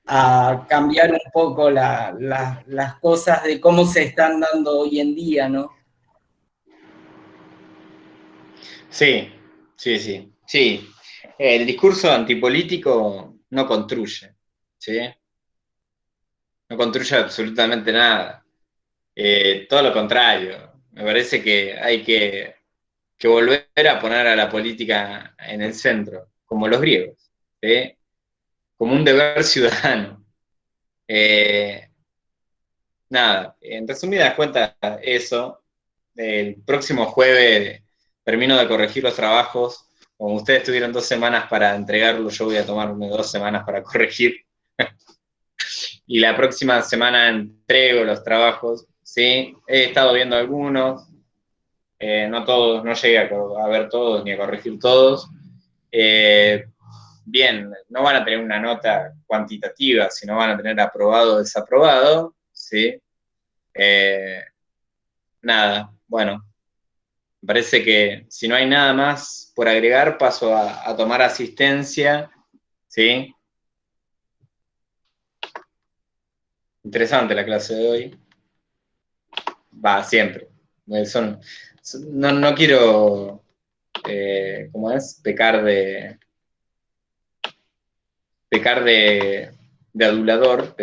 a cambiar un poco las cosas de cómo se están dando hoy en día, ¿no? Sí, sí, sí, sí. El discurso antipolítico no construye, ¿sí? No construye absolutamente nada. Todo lo contrario. Me parece que hay que volver a poner a la política en el centro, como los griegos, ¿sí? Como un deber ciudadano. Nada, en resumidas cuentas, eso. El próximo jueves termino de corregir los trabajos. Como ustedes tuvieron 2 semanas para entregarlo, yo voy a tomarme 2 semanas para corregir. Y la próxima semana entrego los trabajos, ¿sí? He estado viendo algunos, no todos, no llegué a ver todos ni a corregir todos. Bien, no van a tener una nota cuantitativa, sino van a tener aprobado o desaprobado, ¿sí? Nada, bueno, me parece que si no hay nada más por agregar, paso a tomar asistencia, ¿sí? Interesante la clase de hoy. Va, siempre. No quiero, ¿cómo es? Pecar de adulador,